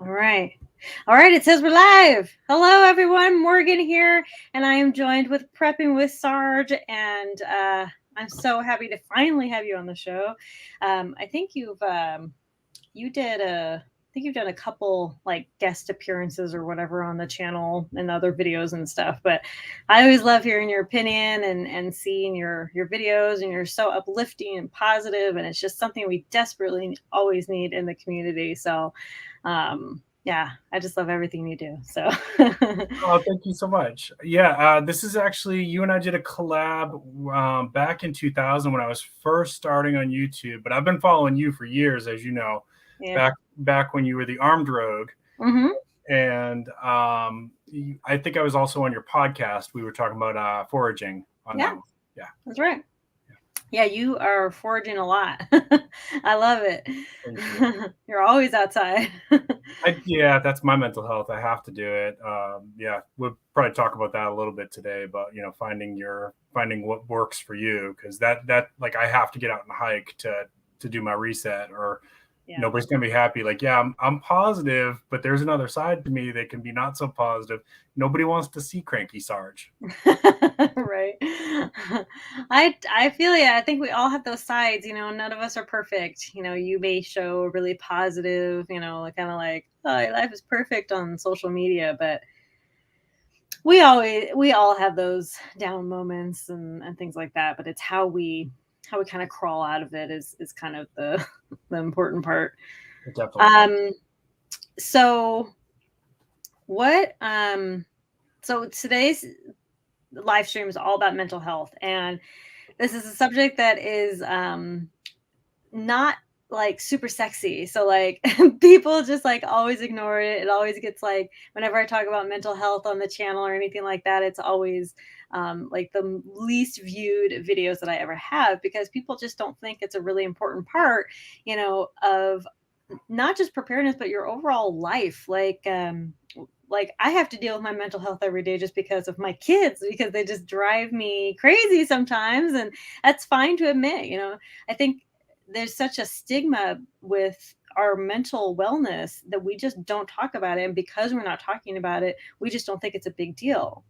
All right. All right. It says we're live. Hello, everyone. Morgan here, and I am joined with Prepping with Sarge. And I'm so happy to finally have you on the show. I think you've done a couple like guest appearances or whatever on the channel and other videos and stuff. But I always love hearing your opinion and seeing your videos, and you're so uplifting and positive, and it's just something we desperately always need in the community. So yeah, I just love everything you do. So Oh, thank you so much. Yeah, this is actually, you and I did a collab back in 2000 when I was first starting on YouTube, but I've been following you for years, as you know, yeah. back when you were the Armed Rogue. Mm-hmm. And I think I was also on your podcast. We were talking about foraging on Yeah, that one. Yeah. that's right. Yeah, you are foraging a lot. I love it. Thank you. You're always outside. Yeah, that's my mental health. I have to do it. Yeah, we'll probably talk about that a little bit today, but finding what works for you, because that like I have to get out and hike to do my reset, or Yeah. nobody's gonna be happy. Like, yeah, I'm positive, but there's another side to me that can be not so positive. Nobody wants to see cranky Sarge. Right. I feel yeah. I think we all have those sides. None of us are perfect. You may show really positive. Kind of like, oh, your life is perfect on social media, but we all have those down moments and things like that. But it's how we kind of crawl out of it is kind of the the important part. Definitely. So what so today's live stream is all about mental health, and this is a subject that is not like super sexy. So like people just like always ignore it. It always gets like, whenever I talk about mental health on the channel or anything like that, it's always like the least viewed videos that I ever have, because people just don't think it's a really important part, of not just preparedness, but your overall life. Like I have to deal with my mental health every day just because of my kids, because they just drive me crazy sometimes. And that's fine to admit. I think there's such a stigma with our mental wellness that we just don't talk about it. And because we're not talking about it, we just don't think it's a big deal.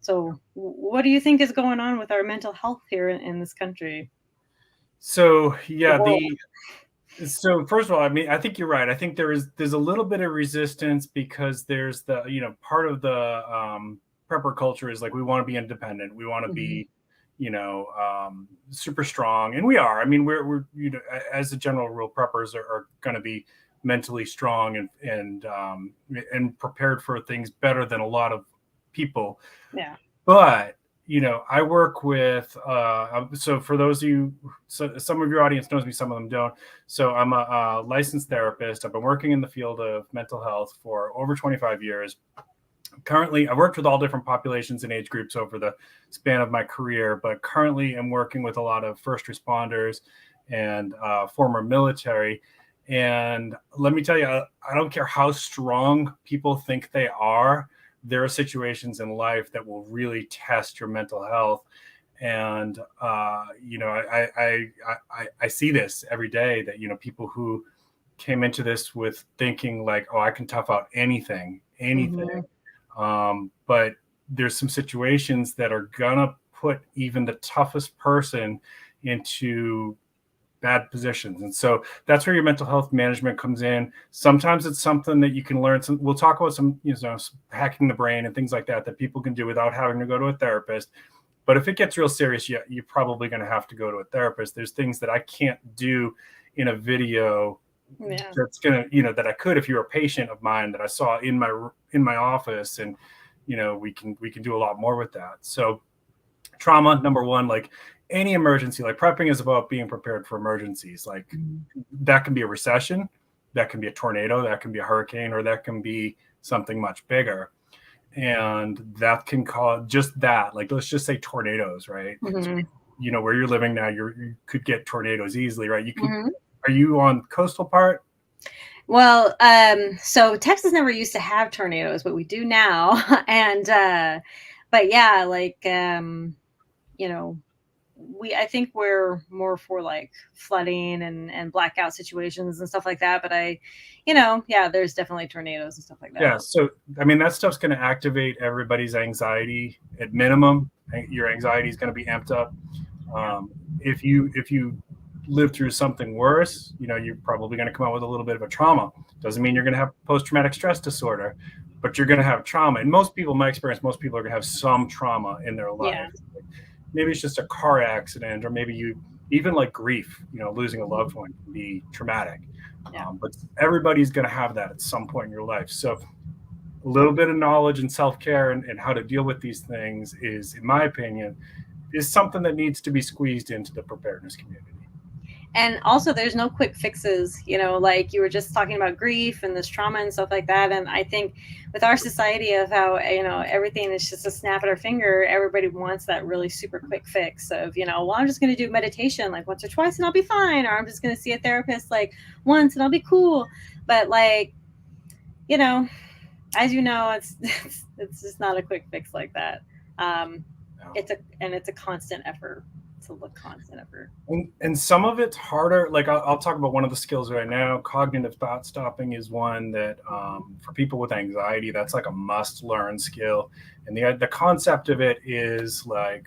So what do you think is going on with our mental health here in this country? So The yeah, world. so first of all, I mean, I think you're right. I think there's a little bit of resistance, because there's the part of the prepper culture is like, we want to be independent, we want to Mm-hmm. be super strong, and we are. I mean, we're as a general rule, preppers are going to be mentally strong and prepared for things better than a lot of people. Yeah. But I work with so for those of you, so some of your audience knows me, some of them don't. So I'm a licensed therapist. I've been working in the field of mental health for over 25 years. Currently, I've worked with all different populations and age groups over the span of my career, but currently I'm working with a lot of first responders and former military. And let me tell you, I don't care how strong people think they are, there are situations in life that will really test your mental health. And I see this every day, that people who came into this with thinking like, oh, I can tough out anything. Mm-hmm. But there's some situations that are gonna put even the toughest person into bad positions. And so that's where your mental health management comes in. Sometimes it's something that you can learn. We'll talk about some, hacking the brain and things like that people can do without having to go to a therapist. But if it gets real serious, you're probably going to have to go to a therapist. There's things that I can't do in a video. Yeah. That's gonna, that I could if you're a patient of mine that I saw in my office, and we can do a lot more with that. So trauma, number one, like any emergency, like prepping is about being prepared for emergencies. Like that can be a recession, that can be a tornado, that can be a hurricane, or that can be something much bigger. And that can cause just that, like, let's just say tornadoes, right? Mm-hmm. Where you're living now, you could get tornadoes easily, right? Mm-hmm. Are you on coastal part? Well, so Texas never used to have tornadoes, but we do now. And but yeah, like you know, I think we're more for like flooding and blackout situations and stuff like that. But there's definitely tornadoes and stuff like that. Yeah. So, I mean, that stuff's going to activate everybody's anxiety at minimum. Your anxiety is going to be amped up. If you live through something worse, you're probably going to come out with a little bit of a trauma. Doesn't mean you're going to have post-traumatic stress disorder, but you're going to have trauma. And most people, in my experience, most people are going to have some trauma in their life. Yeah. Maybe it's just a car accident, or maybe even like grief, losing a loved one can be traumatic. Yeah. But everybody's going to have that at some point in your life. So a little bit of knowledge and self-care and how to deal with these things is, in my opinion, is something that needs to be squeezed into the preparedness community. And also there's no quick fixes, like you were just talking about grief and this trauma and stuff like that. And I think with our society of how, everything is just a snap at our finger, everybody wants that really super quick fix of, well, I'm just going to do meditation like once or twice and I'll be fine. Or I'm just going to see a therapist like once and I'll be cool. But like, as you know, it's just not a quick fix like that. No. It's a constant effort. Constant effort. And some of it's harder. Like I'll talk about one of the skills right now. Cognitive thought stopping is one that for people with anxiety, that's like a must learn skill. And the concept of it is like,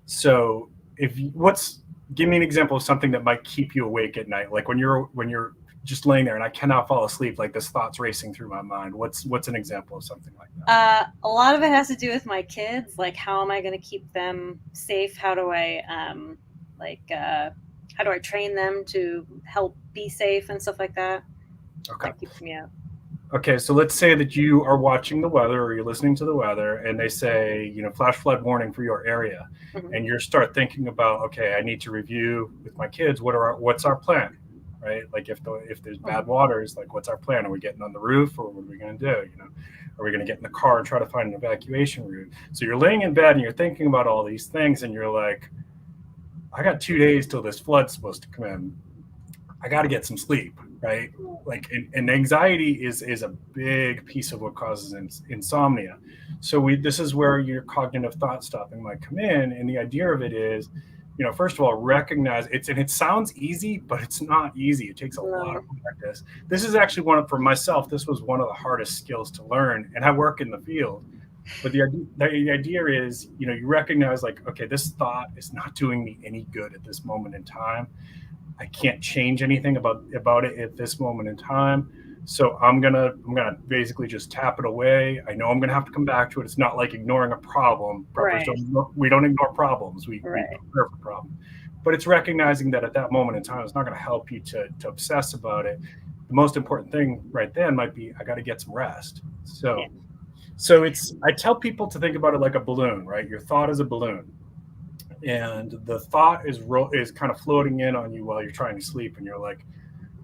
so give me an example of something that might keep you awake at night. Like when you're just laying there and I cannot fall asleep, like this thought's racing through my mind. What's an example of something like that? A lot of it has to do with my kids. Like, how am I going to keep them safe? How do I train them to help be safe and stuff like that? Okay. That keeps me up. Okay, so let's say that you are watching the weather or you're listening to the weather and they say, flash flood warning for your area. Mm-hmm. And you start thinking about, okay, I need to review with my kids, what's our plan? Right? Like if there's bad waters, like what's our plan? Are we getting on the roof, or what are we going to do? Are we going to get in the car and try to find an evacuation route? So you're laying in bed and you're thinking about all these things and you're like, I got 2 days till this flood's supposed to come in. I got to get some sleep, right? Like, and anxiety is a big piece of what causes insomnia. So this is where your cognitive thought stopping might come in. And the idea of it is, first of all, recognize it sounds easy, but it's not easy. It takes a lot of practice. This is actually for myself, this was one of the hardest skills to learn, and I work in the field. But the idea is, you recognize like, okay, this thought is not doing me any good at this moment in time. I can't change anything about it at this moment in time. So I'm gonna basically just tap it away. I know I'm gonna have to come back to it. It's not like ignoring a problem. Right. We don't ignore problems. We right. prepare for problems. But it's recognizing that at that moment in time, it's not going to help you to obsess about it. The most important thing right then might be, I got to get some rest. So I tell people to think about it like a balloon, right? Your thought is a balloon, and the thought is kind of floating in on you while you're trying to sleep, and you're like,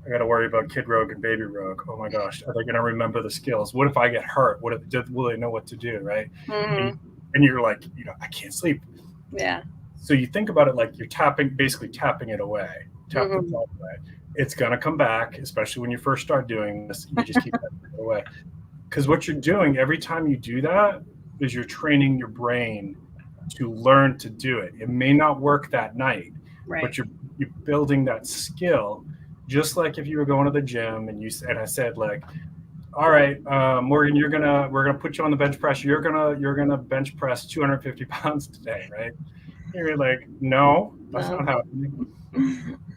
I got to worry about Kid Rogue and Baby Rogue. Oh my gosh, are they going to remember the skills? What if I get hurt? Will they know what to do, right? Mm-hmm. And you're like, I can't sleep. Yeah. So you think about it like you're basically tapping it away. Tap the thought away. It's going to come back, especially when you first start doing this. You just keep tapping it away. Because what you're doing every time you do that is you're training your brain to learn to do it. It may not work that night, but you're building that skill. Just like if you were going to the gym and I said like, all right, Morgan, we're gonna put you on the bench press. You're gonna bench press 250 pounds today, right? And you're like, no, that's not happening.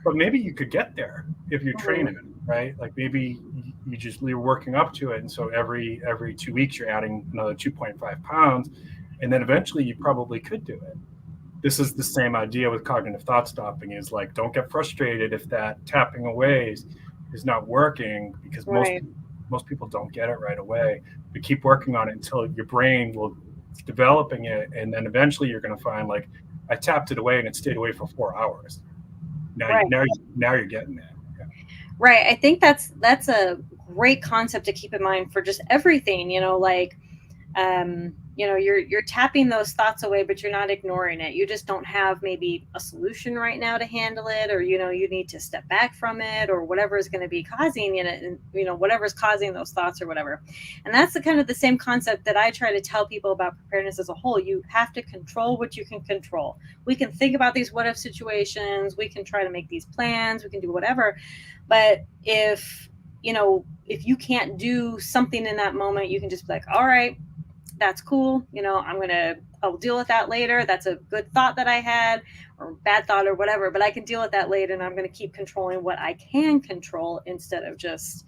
But maybe you could get there if you're training it, right? Like maybe you're working up to it, and so every 2 weeks you're adding another 2.5 pounds, and then eventually you probably could do it. This is the same idea with cognitive thought stopping, is like, don't get frustrated if that tapping away is not working, because most people don't get it right away. But keep working on it until your brain will developing it, and then eventually you're going to find like, I tapped it away and it stayed away for 4 hours. Now you're getting there. Yeah. Right. I think that's a great concept to keep in mind for just everything. you're tapping those thoughts away, but you're not ignoring it. You just don't have maybe a solution right now to handle it, or you need to step back from it, or whatever is going to be causing it, and whatever's causing those thoughts or whatever. And that's the kind of the same concept that I try to tell people about preparedness as a whole. You have to control what you can control. We can think about these what if situations, we can try to make these plans, we can do whatever, but if you can't do something in that moment, you can just be like, all right, that's cool. I'll deal with that later. That's a good thought that I had, or bad thought, or whatever, but I can deal with that later. And I'm going to keep controlling what I can control instead of just,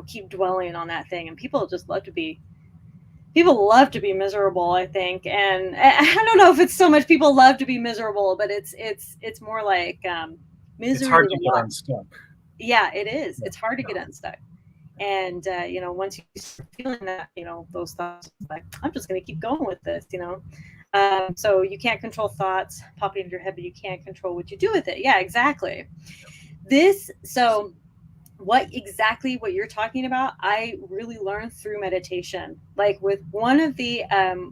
keep dwelling on that thing. And people love to be miserable, I think. And I don't know if it's so much people love to be miserable, but it's more like, misery. It's hard to get unstuck. Yeah, it is. It's hard to get unstuck. And, once you start feeling that, those thoughts, like, I'm just going to keep going with this, so you can't control thoughts popping into your head, but you can't control what you do with it. Yeah, exactly. So what you're talking about, I really learned through meditation. Like, with one of the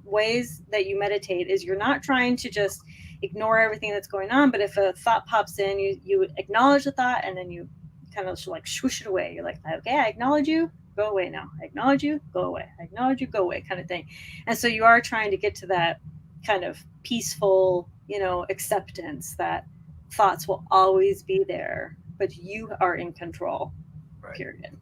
ways that you meditate is you're not trying to just ignore everything that's going on, but if a thought pops in, you acknowledge the thought, and then you kind of like swoosh it away. You're like, okay, I acknowledge you, go away now. I acknowledge you, go away. I acknowledge you, go away, kind of thing. And so you are trying to get to that kind of peaceful, acceptance that thoughts will always be there, but you are in control, right. Period.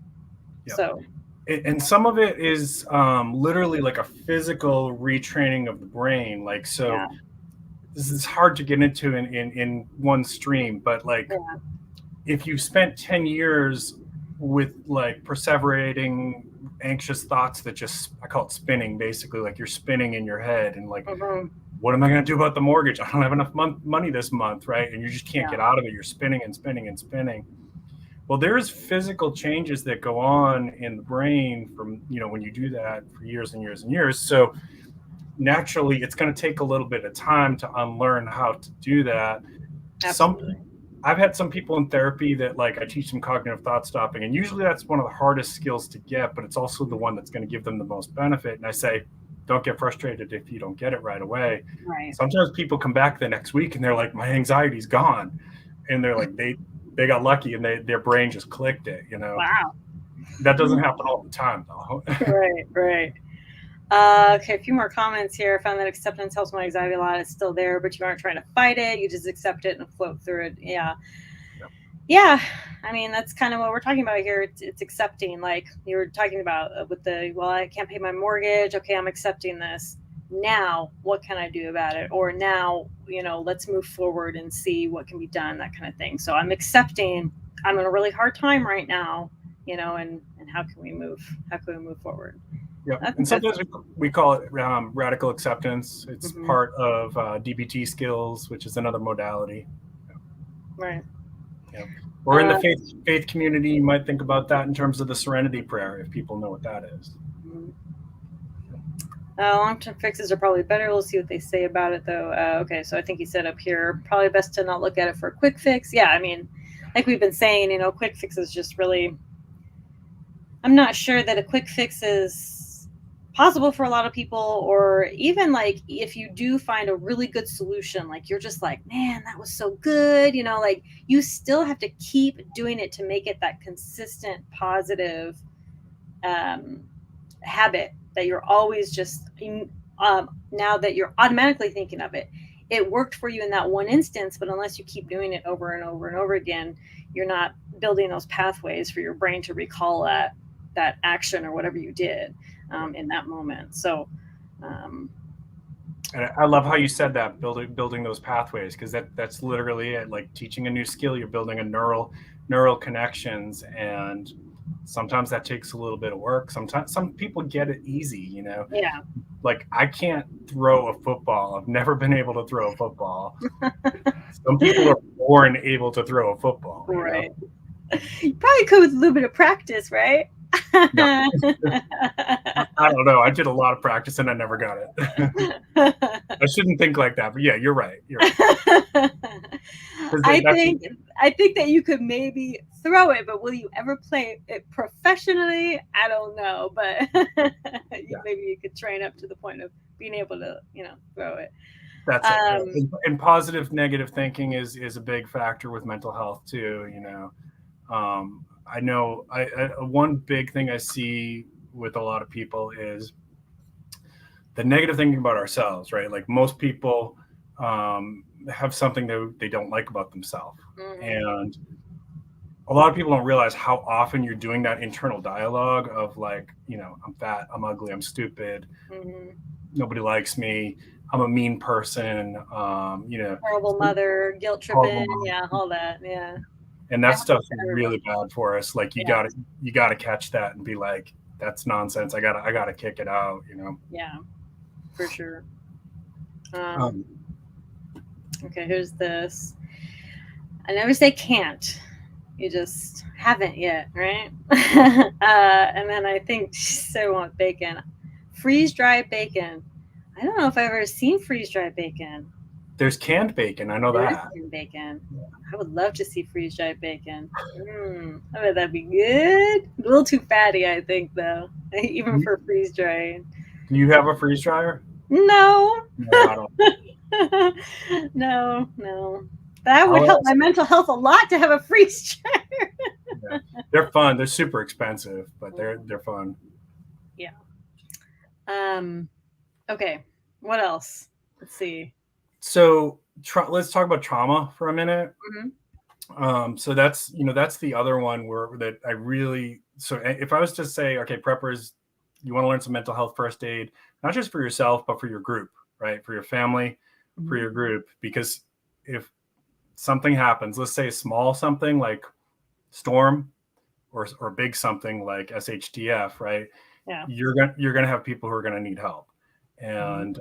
Yep. So, and some of it is literally like a physical retraining of the brain. Like, so yeah. This is hard to get into in one stream, but like, yeah. If you spent 10 years with like perseverating anxious thoughts that I call it spinning, basically, like you're spinning in your head and like, what am I going to do about the mortgage? I don't have enough money this month, right? And you just can't get out of it. You're spinning and spinning and spinning. Well, there's physical changes that go on in the brain from, when you do that for years and years and years. So naturally, it's going to take a little bit of time to unlearn how to do that. Absolutely. I've had some people in therapy that like I teach them cognitive thought stopping, and usually that's one of the hardest skills to get, but it's also the one that's going to give them the most benefit. And I say, don't get frustrated if you don't get it right away. Right. Sometimes people come back the next week and they're like, my anxiety's gone. And they're like, they got lucky and their brain just clicked it, Wow. That doesn't happen all the time though. Right. Okay, a few more comments here. I found that acceptance helps my anxiety a lot. It's still there, but you aren't trying to fight it. You just accept it and float through it. Yeah. Yep. Yeah. I mean, that's kind of what we're talking about here. It's accepting, like you were talking about with I can't pay my mortgage. Okay, I'm accepting this. Now, what can I do about it? Or now, let's move forward and see what can be done, that kind of thing. So I'm accepting I'm in a really hard time right now, and how can we move forward? Yeah, and sometimes we call it radical acceptance. It's part of DBT skills, which is another modality. Right. Yeah. Or in the faith community, you might think about that in terms of the serenity prayer, if people know what that is. Long-term fixes are probably better. We'll see what they say about it, though. Okay, so I think he said up here, probably best to not look at it for a quick fix. Yeah, I mean, like we've been saying, quick fixes just really... I'm not sure that a quick fix is possible for a lot of people, or even like if you do find a really good solution, like you're just like, man, that was so good, like you still have to keep doing it to make it that consistent positive habit that you're always just now that you're automatically thinking of it. It worked for you in that one instance, but unless you keep doing it over and over and over again, you're not building those pathways for your brain to recall that action or whatever you did in that moment. So and I love how you said that, building those pathways, because that's literally it. Like teaching a new skill, you're building a neural connections, and sometimes that takes a little bit of work. Sometimes some people get it easy, Yeah. Like I can't throw a football. I've never been able to throw a football. Some people are born able to throw a football. Right. You probably could with a little bit of practice, right? No. I don't know. I did a lot of practice and I never got it. I shouldn't think like that, but yeah, you're right. I think that you could maybe throw it, but will you ever play it professionally? I don't know, but maybe you could train up to the point of being able to, throw it. That's it. And positive, negative thinking is a big factor with mental health too. I know one big thing I see with a lot of people is the negative thinking about ourselves, right? Like most people have something that they don't like about themselves. Mm-hmm. And a lot of people don't realize how often you're doing that internal dialogue of like, I'm fat, I'm ugly, I'm stupid, nobody likes me, I'm a mean person, horrible mother, guilt tripping, all that, and that stuff's really bad for us. Like you gotta catch that and be like, that's nonsense. I gotta kick it out, Yeah, for sure. Okay, here's this. I never say can't. You just haven't yet, right? And then I think she said, want bacon. Freeze-dried bacon. I don't know if I've ever seen freeze-dried bacon. There's canned bacon. I know that. Canned bacon. I would love to see freeze-dried bacon. I bet that'd be good. A little too fatty, I think, though, even for freeze-drying. Do you have a freeze dryer? No. No, I don't. No. That would help my mental health a lot to have a freeze dryer. Yeah. They're fun. They're super expensive, but they're fun. Yeah. Okay. What else? Let's see. So let's talk about trauma for a minute. So that's the other one that I really. So if I was to say, okay, preppers, you want to learn some mental health first aid, not just for yourself, but for your group, right? For your family, for your group, because if something happens, let's say a small something like storm or big something like SHTF, right? Yeah. You're gonna have people who are gonna need help. And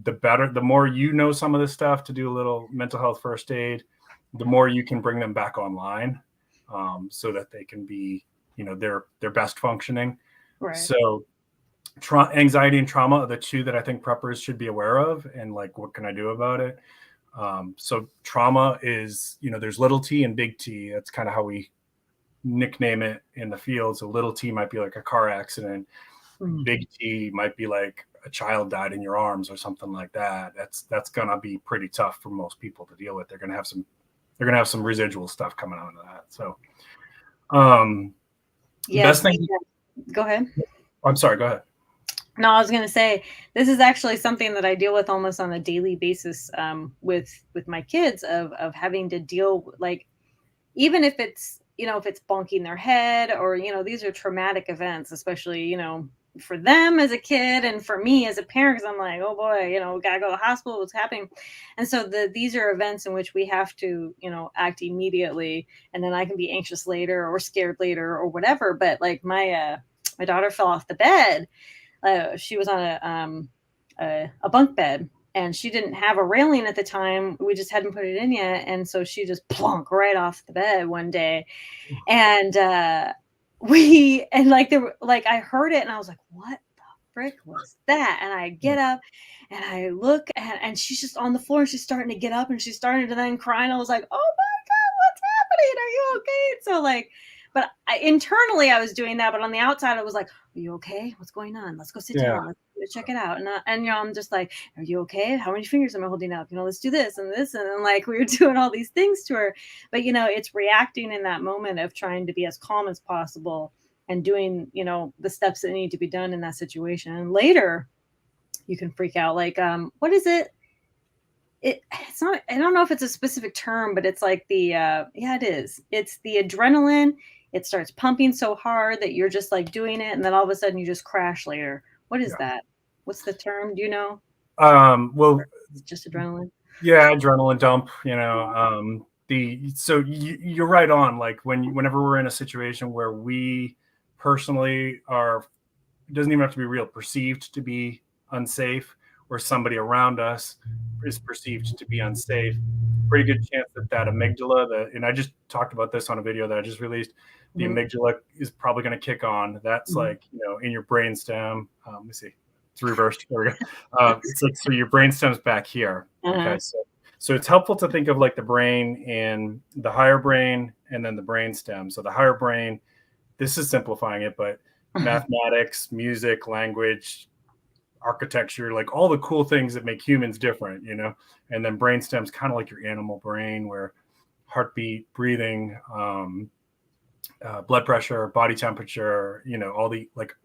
the more you know some of this stuff to do a little mental health first aid, the more you can bring them back online, so that they can be, their best functioning. Right. So anxiety and trauma are the two that I think preppers should be aware of, and like, what can I do about it? So trauma is, there's little T and big T. That's kind of how we nickname it in the field. So little T might be like a car accident. Big T might be like a child died in your arms or something like that. That's gonna be pretty tough for most people to deal with. They're gonna have some residual stuff coming out of that. So, best thing. Go ahead. I'm sorry. Go ahead. No, I was going to say, this is actually something that I deal with almost on a daily basis with my kids of having to deal, like, even if it's, if it's bonking their head or, these are traumatic events, especially, for them as a kid and for me as a parent, because I'm like, oh boy, we got to go to the hospital, what's happening? And so these are events in which we have to, act immediately, and then I can be anxious later or scared later or whatever. But like my daughter fell off the bed. She was on a bunk bed, and she didn't have a railing at the time. We just hadn't put it in yet. And so she just plunk right off the bed one day. And I heard it and I was like, what the frick was that? And I get up and I look and she's just on the floor and she's starting to get up and she's starting to then cry. And I was like, oh my God, what's happening? Are you okay? So but internally I was doing that, but on the outside I was like, are you okay? What's going on? Let's go sit down. Let's check it out. And I'm just like, are you okay? How many fingers am I holding up? Let's do this and this. And then like we were doing all these things to her, but it's reacting in that moment of trying to be as calm as possible and doing, the steps that need to be done in that situation. And later you can freak out. Like, what is it? It's not, I don't know if it's a specific term, but it's like it is. It's the adrenaline. It starts pumping so hard that you're just like doing it. And then all of a sudden you just crash later. What is that? What's the term? Do you know? Well, it's just adrenaline. Yeah. Adrenaline dump, so you're right on. Like whenever we're in a situation where we personally it doesn't even have to be real, perceived to be unsafe, or somebody around us is perceived to be unsafe, pretty good chance that amygdala, and I just talked about this on a video that I just released, the amygdala is probably going to kick on. That's like, in your brainstem. Let me see. It's reversed. There we go. It's like, so your brainstem's back here. Okay. So it's helpful to think of like the brain in the higher brain and then the brain stem. So the higher brain, this is simplifying it, but mathematics, music, language, architecture, like all the cool things that make humans different, and then brain stem's kind of like your animal brain, where heartbeat, breathing, blood pressure, body temperature, all the like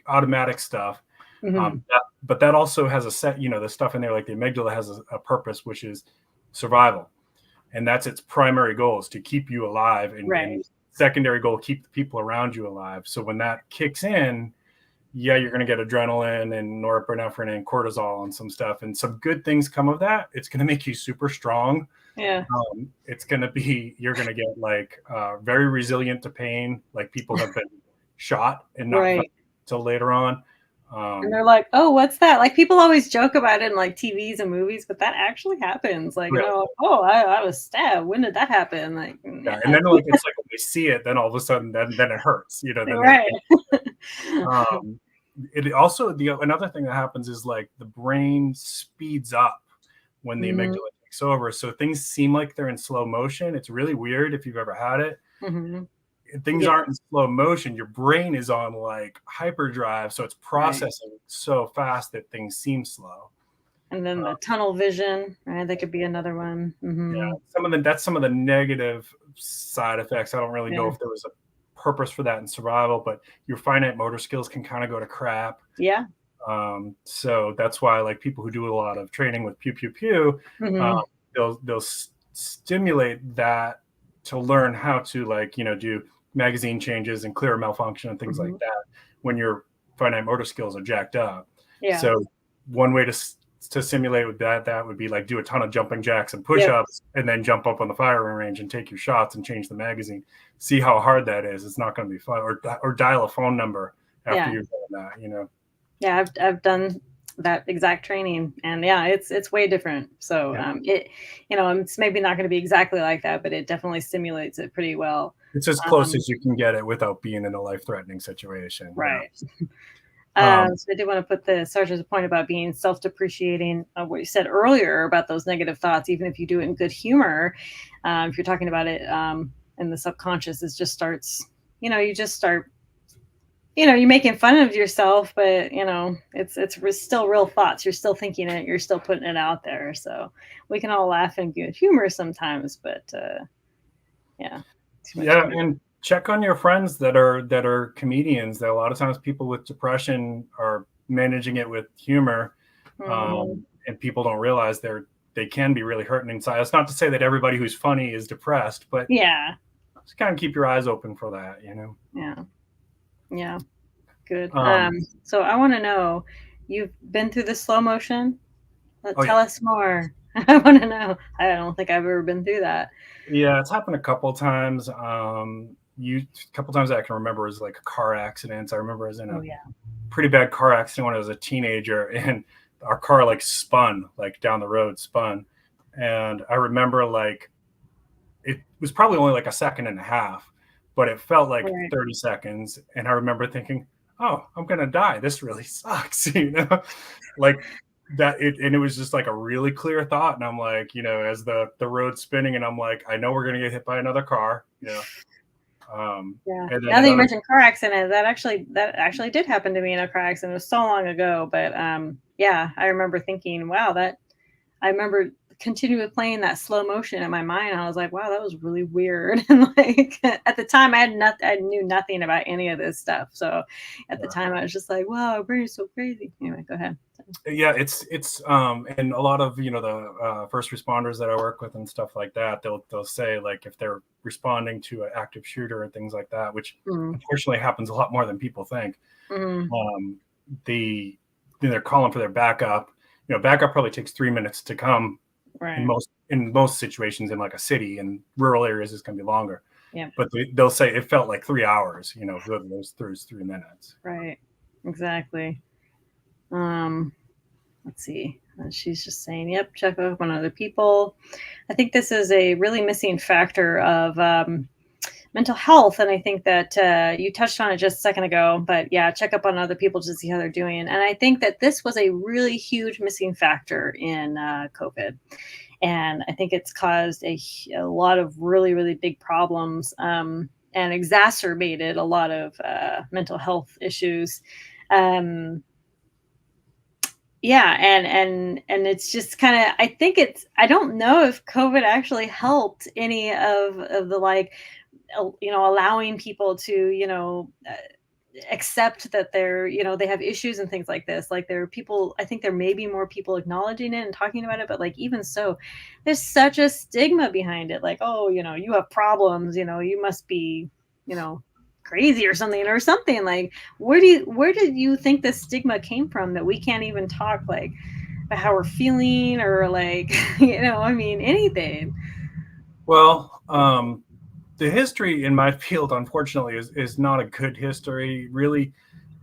automatic stuff. But that also has a set, the stuff in there, like the amygdala has a purpose, which is survival. And that's its primary goal, is to keep you alive. And secondary goal, keep the people around you alive. So when that kicks in, you're going to get adrenaline and norepinephrine and cortisol and some stuff. And some good things come of that. It's going to make you super strong. Yeah. It's going to be, you're going to get like very resilient to pain. Like people have been shot and not till later on. And they're like, oh, what's that? Like people always joke about it in like TVs and movies, but that actually happens. Like, really? I was stabbed. When did that happen? Like, and then like it's like when they see it, then all of a sudden, then it hurts. Then it also another thing that happens is like the brain speeds up when the amygdala takes over. So things seem like they're in slow motion. It's really weird if you've ever had it. Things aren't in slow motion. Your brain is on like hyperdrive, so it's processing so fast that things seem slow. And then the tunnel vision, right? That could be another one. Yeah, that's some of the negative side effects. I don't really know if there was a purpose for that in survival, but your finite motor skills can kind of go to crap. Yeah. So that's why like people who do a lot of training with pew pew pew, they'll stimulate that to learn how to like do magazine changes and clear malfunction and things like that when your finite motor skills are jacked up. So one way to simulate with that would be like do a ton of jumping jacks and push-ups and then jump up on the firing range and take your shots and change the magazine. See how hard that is. It's not going to be fun. Or dial a phone number after you've done that. Yeah, I've done that exact training, and it's way different. So it's maybe not going to be exactly like that, but it definitely stimulates it pretty well. It's as close as you can get it without being in a life-threatening situation. Right. So I did want to put the Sarge's point about being self-depreciating, what you said earlier about those negative thoughts, even if you do it in good humor, if you're talking about it in the subconscious, it just starts, you just start, you're making fun of yourself, but it's still real thoughts. You're still thinking it, you're still putting it out there. So we can all laugh in good humor sometimes, but and check on your friends that are comedians. That a lot of times people with depression are managing it with humor, and people don't realize they can be really hurting inside. It's not to say that everybody who's funny is depressed, but just kind of keep your eyes open for that. Yeah, good. So I want to know, you've been through the slow motion. Tell us more. I want to know. I don't think I've ever been through that. Yeah, it's happened a couple times. A couple times I can remember was like car accidents. I remember I was in a pretty bad car accident when I was a teenager, and our car like spun like down the road, and I remember like it was probably only like a second and a half, but it felt like 30 seconds, and I remember thinking, oh, I'm gonna die, this really sucks. Like that and it was just like a really clear thought, and I'm like, as the road's spinning, and I'm like, I know we're gonna get hit by another car. And now that you mentioned car accident, that actually did happen to me in a car accident. It was so long ago, but I remember thinking, wow, I remember continually playing that slow motion in my mind. I was like, wow, that was really weird. And like at the time I knew nothing about any of this stuff. So at the time I was just like, wow, our brain is so crazy. Anyway, go ahead. Yeah, it's and a lot of the first responders that I work with and stuff like that, they'll say like if they're responding to an active shooter and things like that, which unfortunately happens a lot more than people think. They're calling for their backup. Backup probably takes 3 minutes to come. Right. In most situations in like a city, and rural areas is going to be longer. Yeah. But they'll say it felt like 3 hours. Those 3 minutes. Right. Exactly. Let's see. She's just saying, yep, check up on other people. I think this is a really missing factor of mental health. And I think that you touched on it just a second ago, but check up on other people to see how they're doing. And I think that this was a really huge missing factor in COVID. And I think it's caused a lot of really, really big problems, and exacerbated a lot of mental health issues. Um, yeah, and it's just kind of, I think it's, I don't know if COVID actually helped any of the, like, allowing people to, accept that they're, they have issues and things like this. Like, there are people, I think there may be more people acknowledging it and talking about it, but like, even so, there's such a stigma behind it. Like, oh, you have problems, you must be, you know, crazy or something. Like, where did you think this stigma came from, that we can't even talk, like, about how we're feeling, or like, I mean, anything. Well, the history in my field, unfortunately, is not a good history. Really,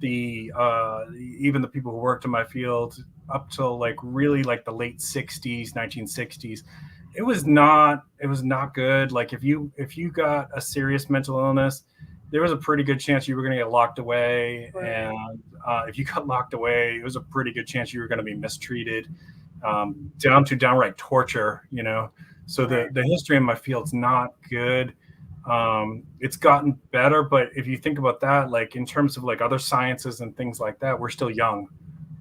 even the people who worked in my field up till like really like the late 60s, 1960s, it was not good. Like, if you got a serious mental illness, there was a pretty good chance you were going to get locked away. Right. And if you got locked away, it was a pretty good chance you were going to be mistreated, down to downright torture, So Right. the history in my field's not good. It's gotten better, but if you think about that, like in terms of like other sciences and things like that, we're still young.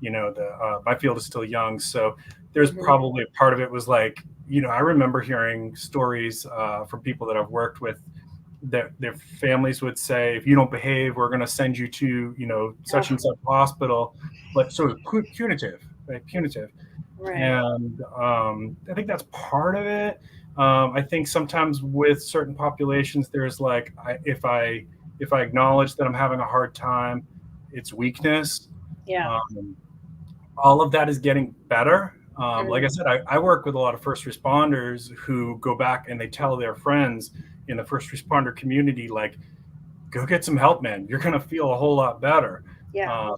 My field is still young, so there's Mhm. probably a part of it was like, I remember hearing stories from people that I've worked with, that their families would say, if you don't behave, we're going to send you to such Oh, and such hospital, but sort of punitive, right? Punitive. right. And I think that's part of it. I think sometimes with certain populations, there's like, if I acknowledge that I'm having a hard time, it's weakness. Yeah. Um, all of that is getting better. Like I Mhm. said, I work with a lot of first responders who go back and they tell their friends in the first responder community, like, go get some help, man. You're going to feel a whole lot better. Yeah.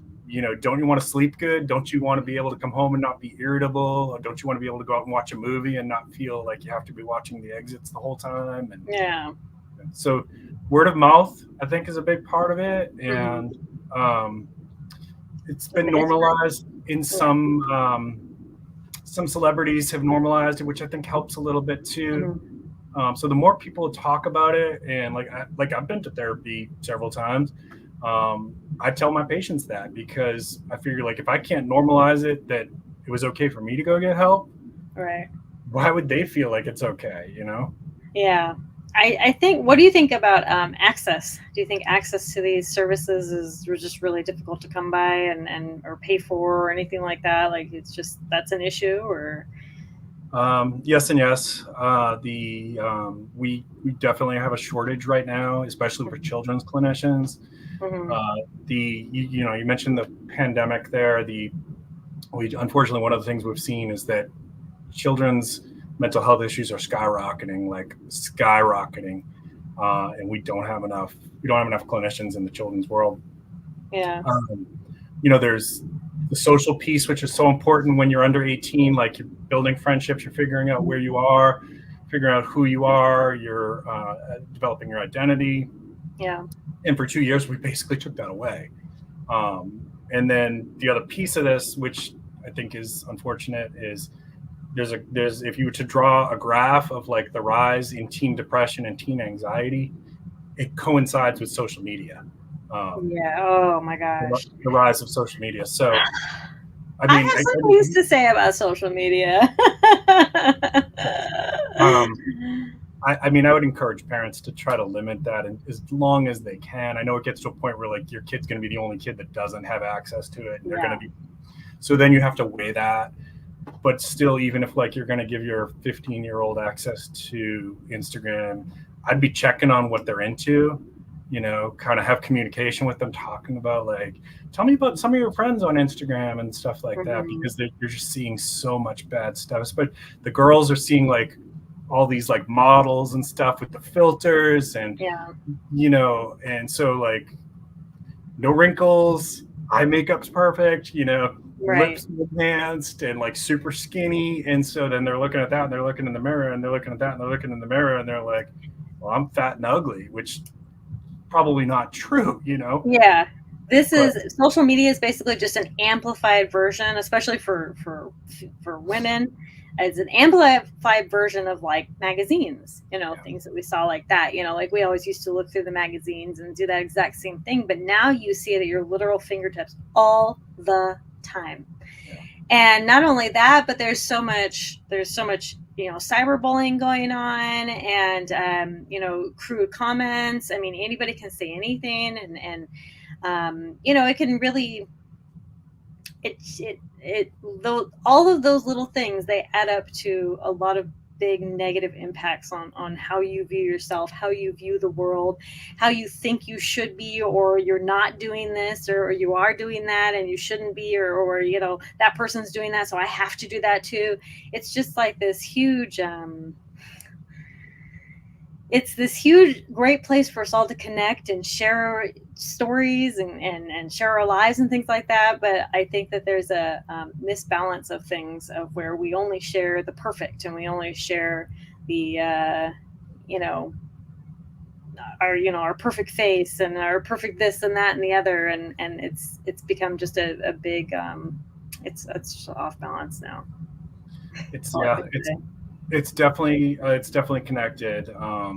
Don't you want to sleep good? Don't you want to be able to come home and not be irritable? Or don't you want to be able to go out and watch a movie and not feel like you have to be watching the exits the whole time? And Yeah. so word of mouth, I think, is a big part of it. Mhm. And um, it's been It's normalized in yeah. some celebrities have normalized it, which I think helps a little bit too. Mhm. So the more people talk about it, and like I've been to therapy several times, I tell my patients that, because I figure, like, if I can't normalize it, that it was okay for me to go get help, Right. why would they feel like it's okay? Yeah. I think, what do you think about access? Do you think access to these services is just really difficult to come by, and or pay for, or anything like that? Like, it's just, that's an issue, or? Yes and yes. We definitely have a shortage right now, especially for children's clinicians. Mhm. Uh, you mentioned the pandemic there. We unfortunately, one of the things we've seen is that children's mental health issues are skyrocketing, and we don't have enough. We don't have enough clinicians in the children's world. Yeah. Um, there's the social piece, which is so important when you're under 18. Like, you're building friendships, you're figuring out where you are, figuring out who you are, you're developing your identity. Yeah. And for 2 years, we basically took that away. And then the other piece of this, which I think is unfortunate, is there's if you were to draw a graph of like the rise in teen depression and teen anxiety, it coincides with social media. Yeah. Oh my gosh. The rise of social media. So, I I mean, have some things to say about social media. um, I mean, I would encourage parents to try to limit that, and as long as they can. I know it gets to a point where like your kid's going to be the only kid that doesn't have access to it, and they're going Yeah. to be. So then you have to weigh that. But still, even if like you're going to give your 15-year-old access to Instagram, I'd be checking on what they're into. Kind of have communication with them, talking about, like, tell me about some of your friends on Instagram and stuff like that, Mhm. because you're just seeing so much bad stuff. But the girls are seeing like all these like models and stuff with the filters, and Yeah. and so like no wrinkles, eye makeup's perfect, Right. lips enhanced and like super skinny. And so then they're looking at that and they're looking in the mirror and they're looking at that and they're looking in the mirror and they're like, well, I'm fat and ugly, which probably not true. Yeah. This But is Social media is basically just an amplified version, especially for women, an amplified version of like magazines, Yeah. things that we saw like that, like we always used to look through the magazines and do that exact same thing, but now you see it at your literal fingertips all the time. Yeah. And not only that, but there's so much cyberbullying going on, and crude comments. I mean, anybody can say anything, and it can really, all of those little things, they add up to a lot of big negative impacts on how you view yourself, how you view the world, how you think you should be, or you're not doing this, or you are doing that and you shouldn't be, or that person's doing that, so I have to do that too. It's just like this huge it's this huge, great place for us all to connect and share stories and share our lives and things like that. But I think that there's a misbalance of things, of where we only share the perfect, and we only share the, our perfect face and our perfect this and that and the other. And it's become just a big, it's off balance now. It's definitely connected. I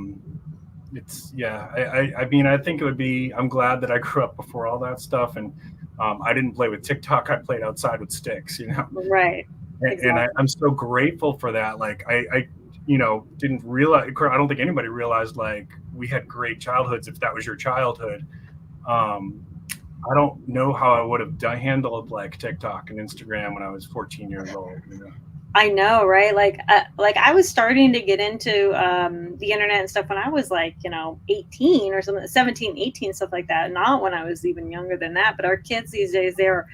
mean, I think it would be, I'm glad that I grew up before all that stuff, and I didn't play with TikTok. I played outside with sticks, Right. Exactly. And I'm so grateful for that. Like I didn't realize, I don't think anybody realized, like, we had great childhoods if that was your childhood. I don't know how I would have handled like TikTok and Instagram when I was 14 years old. I know, right? Like I was starting to get into the internet and stuff when I was like, 18 or something, 17, 18, stuff like that. Not when I was even younger than that. But our kids these days, they are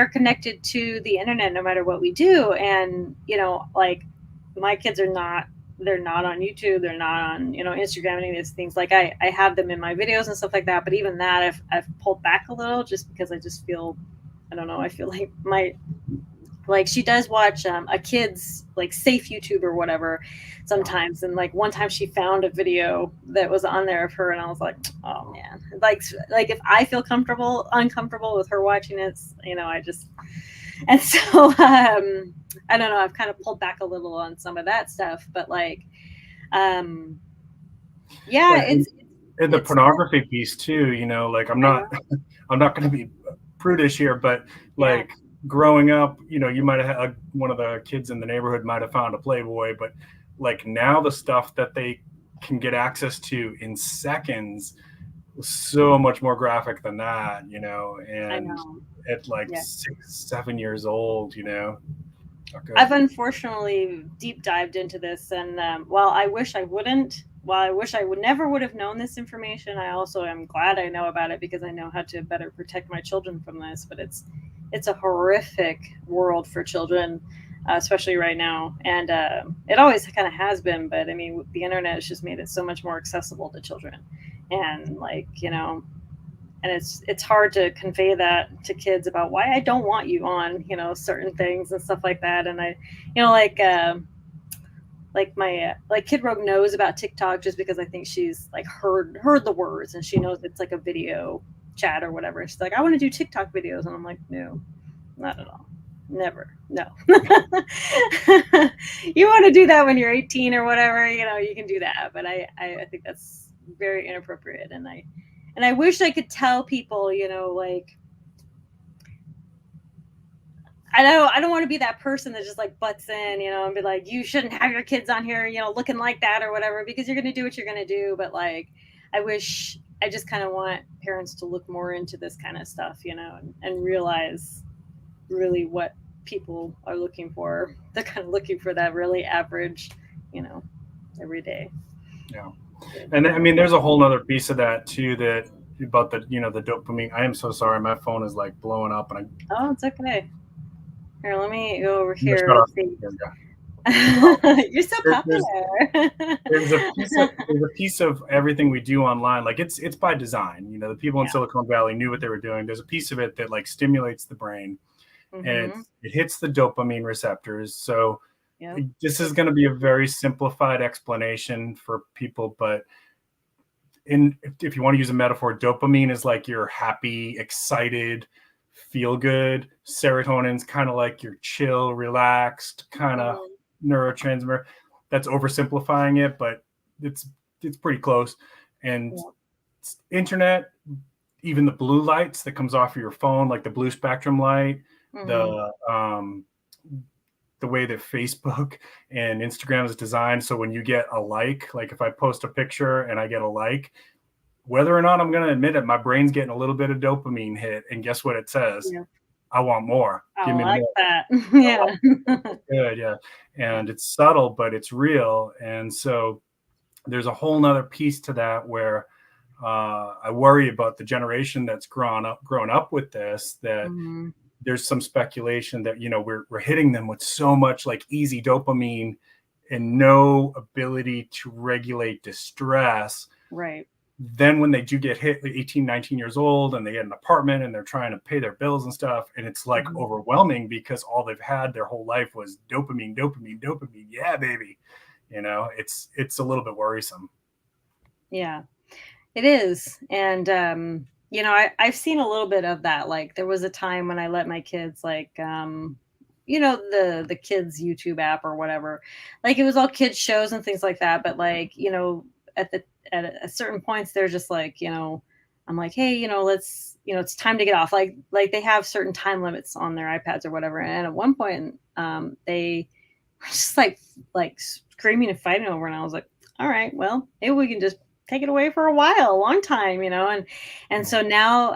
connected to the internet no matter what we do. And, like, my kids they're not on YouTube. They're not on, Instagram, any of these things. Like I have them in my videos and stuff like that. But even that, I've pulled back a little, just because I just feel, I don't know, I feel like she does watch a kid's like safe YouTube or whatever sometimes. And like one time she found a video that was on there of her, and I was like, oh man, like if I feel uncomfortable with her watching it, and so I don't know, I've kind of pulled back a little on some of that stuff, but like, and the pornography piece too, like I'm not going to be prudish here, but like, growing up, you might have had one of the kids in the neighborhood might have found a Playboy, but like now the stuff that they can get access to in seconds was so much more graphic than that, and at like 6-7 years old, Okay. I've unfortunately deep dived into this, and while I wish I never would have known this information, I also am glad I know about it, because I know how to better protect my children from this. But it's a horrific world for children, especially right now, and it always kind of has been. But I mean, the internet has just made it so much more accessible to children, and like, and it's hard to convey that to kids about why I don't want you on, certain things and stuff like that. And I, like Kid Rogue knows about TikTok just because I think she's like heard the words, and she knows it's like a video chat or whatever. She's like, I want to do TikTok videos, and I'm like, no, not at all. Never. No. You want to do that when you're 18 or whatever, you can do that. But I think that's very inappropriate. And I wish I could tell people, like, I don't want to be that person that just like butts in, and be like, you shouldn't have your kids on here, looking like that or whatever, because you're going to do what you're going to do. But like, I just kind of want parents to look more into this kind of stuff, and realize really what people are looking for. They're kind of looking for that really average, every day. Yeah. And I mean, there's a whole nother piece of that too, that about the, the dopamine. I am so sorry. My phone is like blowing up, and Oh, it's okay. Here, let me go over here. You're so popular. There's a piece of everything we do online. Like it's by design. The people in Silicon Valley knew what they were doing. There's a piece of it that like stimulates the brain, and it hits the dopamine receptors. So this is going to be a very simplified explanation for people, but if you want to use a metaphor, dopamine is like your happy, excited, feel good. Serotonin's kind of like your chill, relaxed kind of neurotransmitter. That's oversimplifying it, but it's pretty close. And internet, even the blue lights that comes off of your phone, like the blue spectrum light, the way that Facebook and Instagram is designed. So when you get a like if I post a picture and I get a like, whether or not I'm going to admit it, my brain's getting a little bit of dopamine hit. And guess what it says? Yeah. I want more. Give me more. That. Yeah. Good. Yeah. And it's subtle, but it's real. And so there's a whole nother piece to that where I worry about the generation that's grown up with this, that there's some speculation that, we're hitting them with so much like easy dopamine and no ability to regulate distress. Right. Then when they do get hit 18, 19 years old and they get an apartment and they're trying to pay their bills and stuff, and it's like overwhelming because all they've had their whole life was dopamine. Yeah, baby. It's a little bit worrisome. Yeah, it is. And, I've seen a little bit of that. Like there was a time when I let my kids the kids YouTube app or whatever, like it was all kids shows and things like that. But at certain points, they're just I'm like, hey, let's, it's time to get off. Like they have certain time limits on their iPads or whatever. And at one point, they were just like screaming and fighting over. And I was like, all right, well, maybe we can just take it away for a long time, and so now,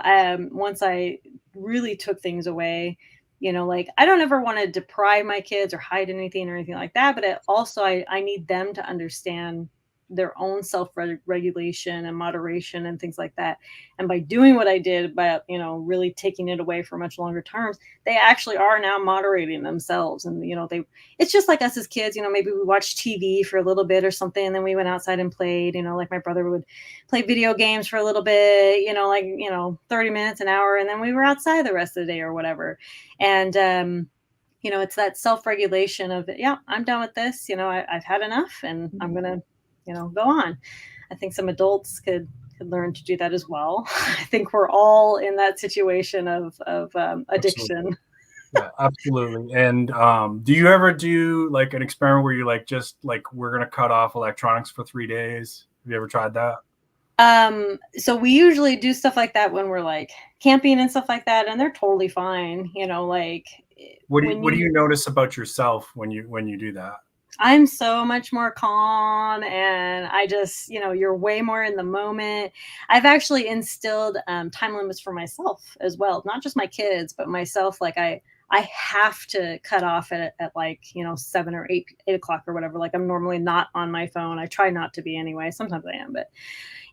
once I really took things away, I don't ever want to deprive my kids or hide anything or anything like that, but I need them to understand their own self-regulation and moderation and things like that. And by doing what I did, by really taking it away for much longer terms, they actually are now moderating themselves. And it's just like us as kids, maybe we watched TV for a little bit or something, and then we went outside and played, like my brother would play video games for a little bit, 30 minutes, an hour, and then we were outside the rest of the day or whatever. And it's that self-regulation of, yeah, I'm done with this, I've had enough, and I'm gonna go on. I think some adults could learn to do that as well. I think we're all in that situation of addiction. Yeah, absolutely. And do you ever do like an experiment where you we're going to cut off electronics for 3 days? Have you ever tried that? So we usually do stuff like that when we're camping and stuff like that, and they're totally fine. What do you notice about yourself when you do that? I'm so much more calm, and I just, you're way more in the moment. I've actually instilled time limits for myself as well, not just my kids, but myself. I have to cut off at 7 or 8 o'clock or whatever. I'm normally not on my phone. I try not to be anyway. Sometimes I am, but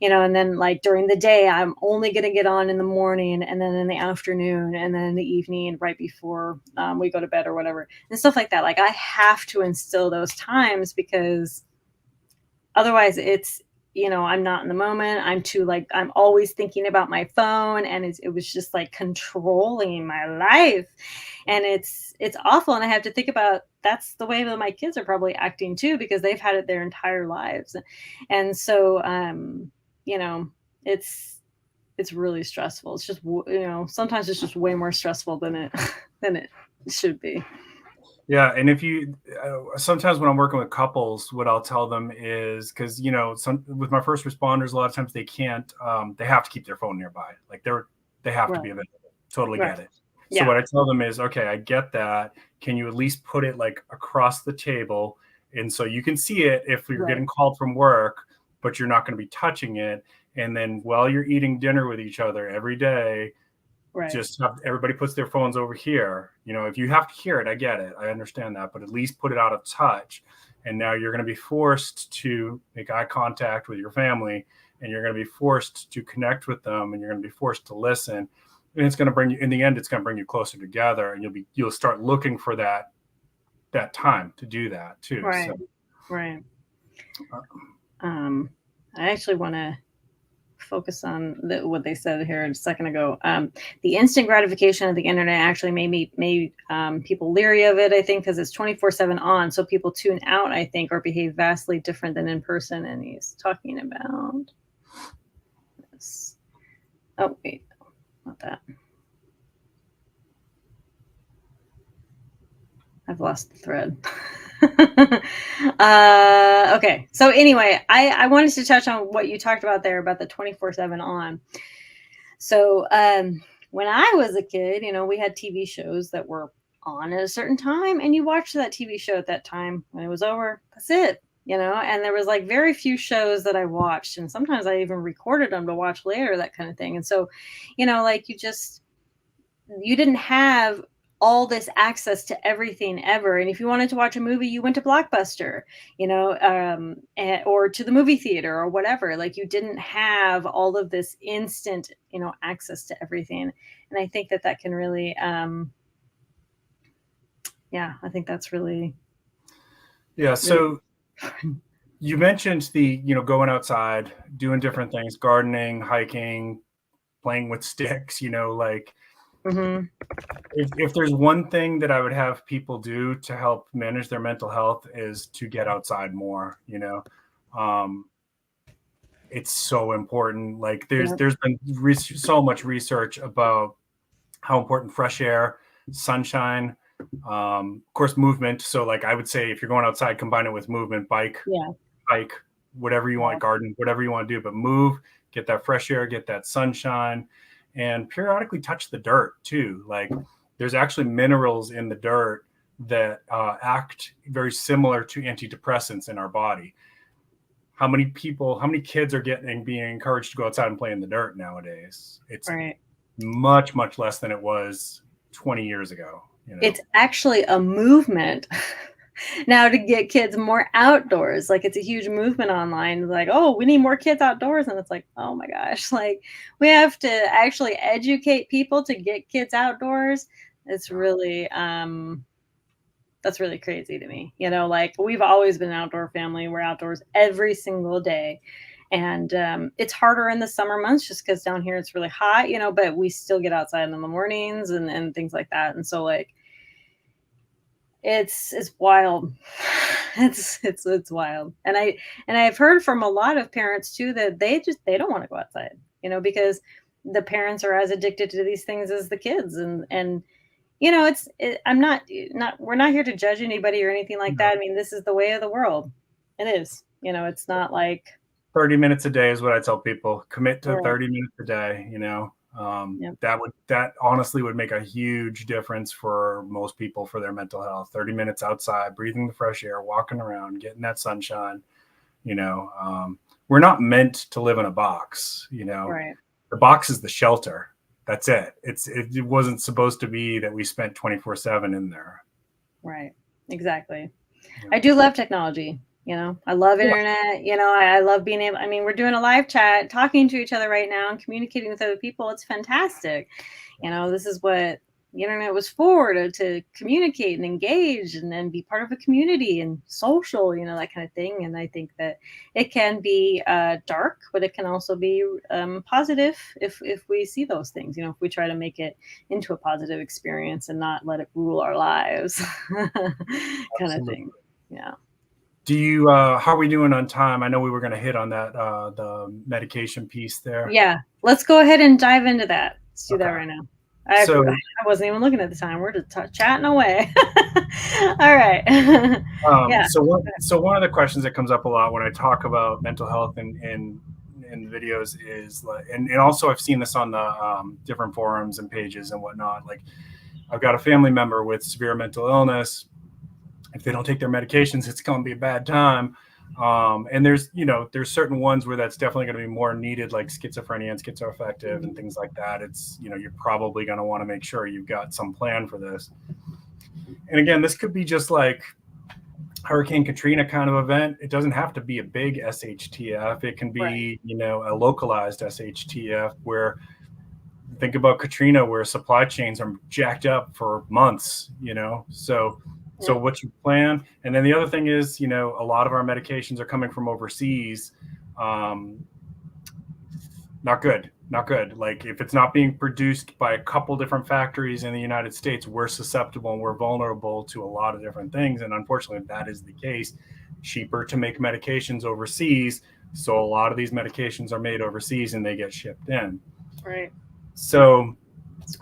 and then during the day, I'm only going to get on in the morning, and then in the afternoon, and then in the evening, right before we go to bed or whatever, and stuff like that. I have to instill those times, because otherwise it's, I'm not in the moment. I'm too I'm always thinking about my phone, and it was just controlling my life, and it's awful. And I have to think about, that's the way that my kids are probably acting too, because they've had it their entire lives. And so it's really stressful. It's just, sometimes it's just way more stressful than it should be. Yeah. And if you, sometimes when I'm working with couples, what I'll tell them is, because, with my first responders, a lot of times they can't, they have to keep their phone nearby. They have to be available. Totally get it. So what I tell them is, okay, I get that. Can you at least put it across the table? And so you can see it if you're getting called from work, but you're not going to be touching it. And then while you're eating dinner with each other every day, just have everybody puts their phones over here. If you have to hear it, I get it. I understand that, but at least put it out of touch. And now you're going to be forced to make eye contact with your family, and you're going to be forced to connect with them, and you're going to be forced to listen. And it's going to bring you, in the end, it's going to bring you closer together, and you'll start looking for that time to do that too. Right. Right. I actually want to focus on what they said here a second ago. The instant gratification of the internet actually made people leery of it, I think, because it's 24/7 on. So people tune out, I think, or behave vastly different than in person. And he's talking about this. Oh, wait, not that. I've lost the thread. Okay. So anyway, I wanted to touch on what you talked about there about the 24/7 on. So when I was a kid, we had TV shows that were on at a certain time, and you watched that TV show at that time. When it was over, that's it. And there was like very few shows that I watched, and sometimes I even recorded them to watch later, that kind of thing. And so, like you didn't have all this access to everything ever. And if you wanted to watch a movie, you went to Blockbuster, or to the movie theater or whatever. Like you didn't have all of this instant, access to everything. And I think that can really, yeah, I think that's really. Yeah. So you mentioned the, going outside, doing different things, gardening, hiking, playing with sticks, like, Mm-hmm. if there's one thing that I would have people do to help manage their mental health is to get outside more. It's so important. Like there's been so much research about how important fresh air, sunshine, of course, movement. So like I would say, if you're going outside, combine it with movement, bike, hike, whatever you want, garden, whatever you want to do, but move, get that fresh air, get that sunshine, and periodically touch the dirt too. Like there's actually minerals in the dirt that act very similar to antidepressants in our body. How many kids are being encouraged to go outside and play in the dirt nowadays? It's much, much less than it was 20 years ago. It's actually a movement now to get kids more outdoors. Like it's a huge movement online. Like, oh, we need more kids outdoors. And it's like, oh my gosh, like we have to actually educate people to get kids outdoors. It's really, that's really crazy to me. Like we've always been an outdoor family. We're outdoors every single day. And it's harder in the summer months just because down here it's really hot, but we still get outside in the mornings and things like that. And so like, it's wild. It's wild. And I've heard from a lot of parents too that they don't want to go outside, because the parents are as addicted to these things as the kids. And we're not here to judge anybody or anything like that. I mean, this is the way of the world. It is, it's not like 30 minutes a day is what I tell people. Commit to 30 minutes a day, that honestly would make a huge difference for most people for their mental health. 30 minutes outside, breathing the fresh air, walking around, getting that sunshine. We're not meant to live in a box. The box is the shelter. That's it. It wasn't supposed to be that we spent 24/7 in there. Right. Exactly. Yeah. I do love technology. I love internet. I love being able, we're doing a live chat, talking to each other right now and communicating with other people. It's fantastic. This is what the internet was for, to communicate and engage and then be part of a community and social, that kind of thing. And I think that it can be dark, but it can also be positive if we see those things, if we try to make it into a positive experience and not let it rule our lives kind of thing. Yeah. Do you, how are we doing on time? I know we were going to hit on that, the medication piece there. Yeah. Let's go ahead and dive into that. Let's do that right now. I wasn't even looking at the time. We're just chatting away. All right. Yeah. So one of the questions that comes up a lot when I talk about mental health in videos is like, and also I've seen this on the different forums and pages and whatnot. Like I've got a family member with severe mental illness. If they don't take their medications, it's going to be a bad time. And there's certain ones where that's definitely going to be more needed, like schizophrenia and schizoaffective and things like that. It's, you're probably going to want to make sure you've got some plan for this. And again, this could be just like Hurricane Katrina kind of event. It doesn't have to be a big SHTF. It can be, a localized SHTF where, think about Katrina, where supply chains are jacked up for months, So what's your plan? And then the other thing is, a lot of our medications are coming from overseas. Not good. Like if it's not being produced by a couple different factories in the United States, we're susceptible and we're vulnerable to a lot of different things. And unfortunately, that is the case. Cheaper to make medications overseas. So a lot of these medications are made overseas and they get shipped in. Right. So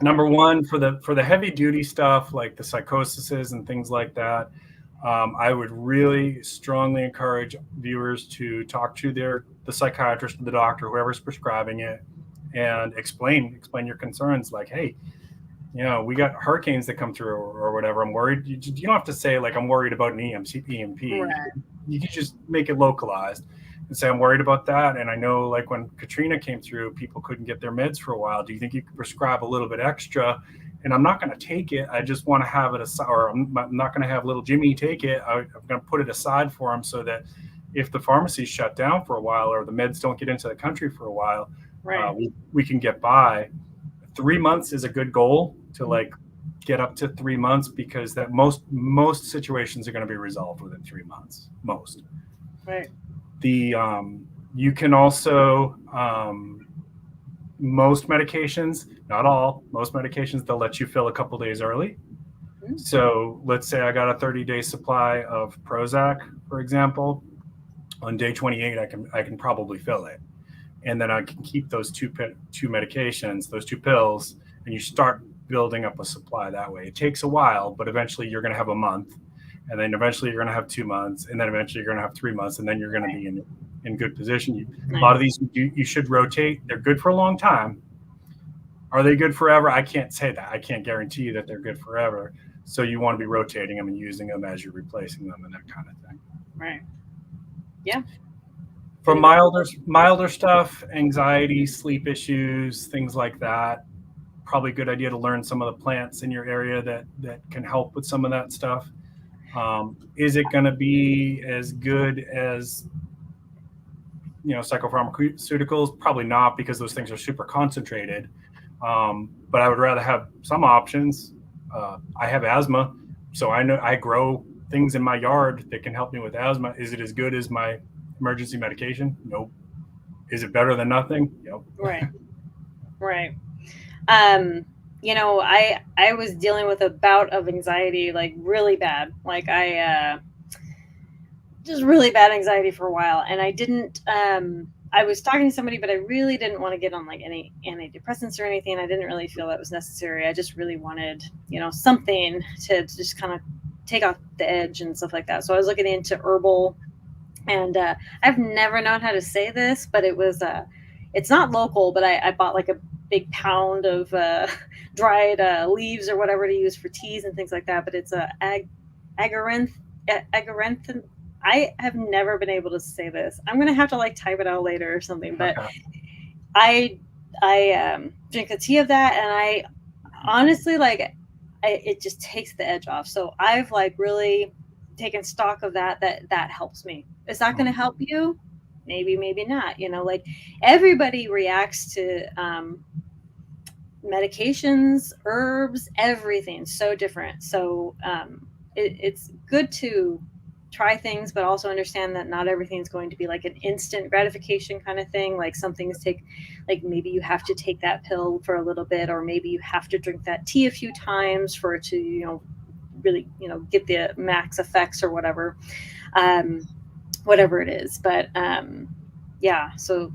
number one, for the heavy duty stuff like the psychoses and things like that, I would really strongly encourage viewers to talk to the psychiatrist or the doctor, whoever's prescribing it, and explain your concerns. Like, hey, we got hurricanes that come through or whatever. I'm worried. You don't have to say like I'm worried about an EMP. Right. You can just make it localized and say I'm worried about that. And I know like when Katrina came through, people couldn't get their meds for a while. Do you think you could prescribe a little bit extra? And I'm not going to take it. I just want to have it aside, or I'm not going to have little Jimmy take it. I'm going to put it aside for him so that if the pharmacy's shut down for a while or the meds don't get into the country for a while, Right. we can get by. 3 months is a good goal to like get up to 3 months, because that most situations are going to be resolved within 3 months. Most. Right. You can also most medications, not all, most medications, they'll let you fill a couple days early. Mm-hmm. So let's say I got a 30-day supply of Prozac, for example. On day 28, I can probably fill it, and then I can keep those two medications, those two pills, and you start building up a supply that way. It takes a while, but eventually you're going to have a month, and then eventually you're going to have 2 months, and then eventually you're going to have 3 months, and then you're going to be in good position. A lot of these you should rotate. They're good for a long time. Are they good forever? I can't say that. I can't guarantee you that they're good forever. So you want to be rotating them and using them as you're replacing them and that kind of thing. Right. Yeah. For milder stuff, anxiety, sleep issues, things like that, probably a good idea to learn some of the plants in your area that can help with some of that stuff. Is it going to be as good as psychopharmaceuticals? Probably not, because those things are super concentrated. But I would rather have some options. I have asthma, so I know I grow things in my yard that can help me with asthma. Is it as good as my emergency medication? Nope. Is it better than nothing? Yep. Right. I was dealing with a bout of anxiety, like really bad. Like just really bad anxiety for a while. And I didn't, I was talking to somebody, but I really didn't want to get on like any antidepressants or anything. I didn't really feel that was necessary. I just really wanted, something to just kind of take off the edge and stuff like that. So I was looking into herbal, and I've never known how to say this, but it was, it's not local, but I bought like a big pound of dried leaves or whatever to use for teas and things like that. But it's a agaranth. I have never been able to say this. I'm gonna have to like type it out later or something. But I drink a tea of that, and I honestly it just takes the edge off. So I've like really taken stock of that helps me. Is that going to help you? Maybe not. Like everybody reacts to medications, herbs, everything so different. So it's good to try things, but also understand that not everything's going to be like an instant gratification kind of thing. Like some things take, like maybe you have to take that pill for a little bit, or maybe you have to drink that tea a few times for it to, really, get the max effects or whatever it is. But yeah, so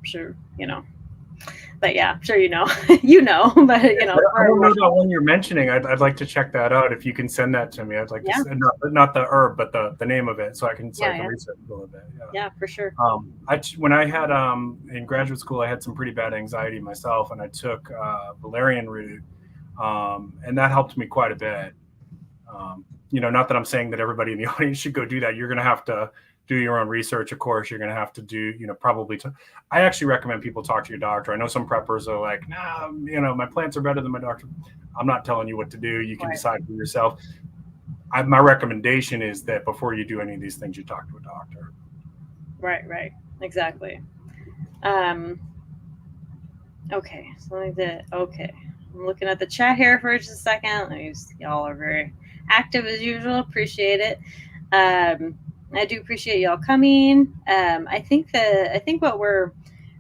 sure, but yeah, sure, but I don't know that one you're mentioning. I'd like to check that out. If you can send that to me, I'd like to not the herb, but the name of it, so I can research a little bit. Yeah, for sure. When I had in graduate school, I had some pretty bad anxiety myself, and I took valerian root, and that helped me quite a bit. Not that I'm saying that everybody in the audience should go do that. You're going to have to do your own research. Of course, you're going to have to do, I actually recommend people talk to your doctor. I know some preppers are like, nah, my plants are better than my doctor. I'm not telling you what to do. You can decide for yourself. My recommendation is that before you do any of these things, you talk to a doctor. Right. Exactly. Okay. So okay. I'm looking at the chat here for just a second. Y'all are very active as usual. Appreciate it. I do appreciate y'all coming. I think what we're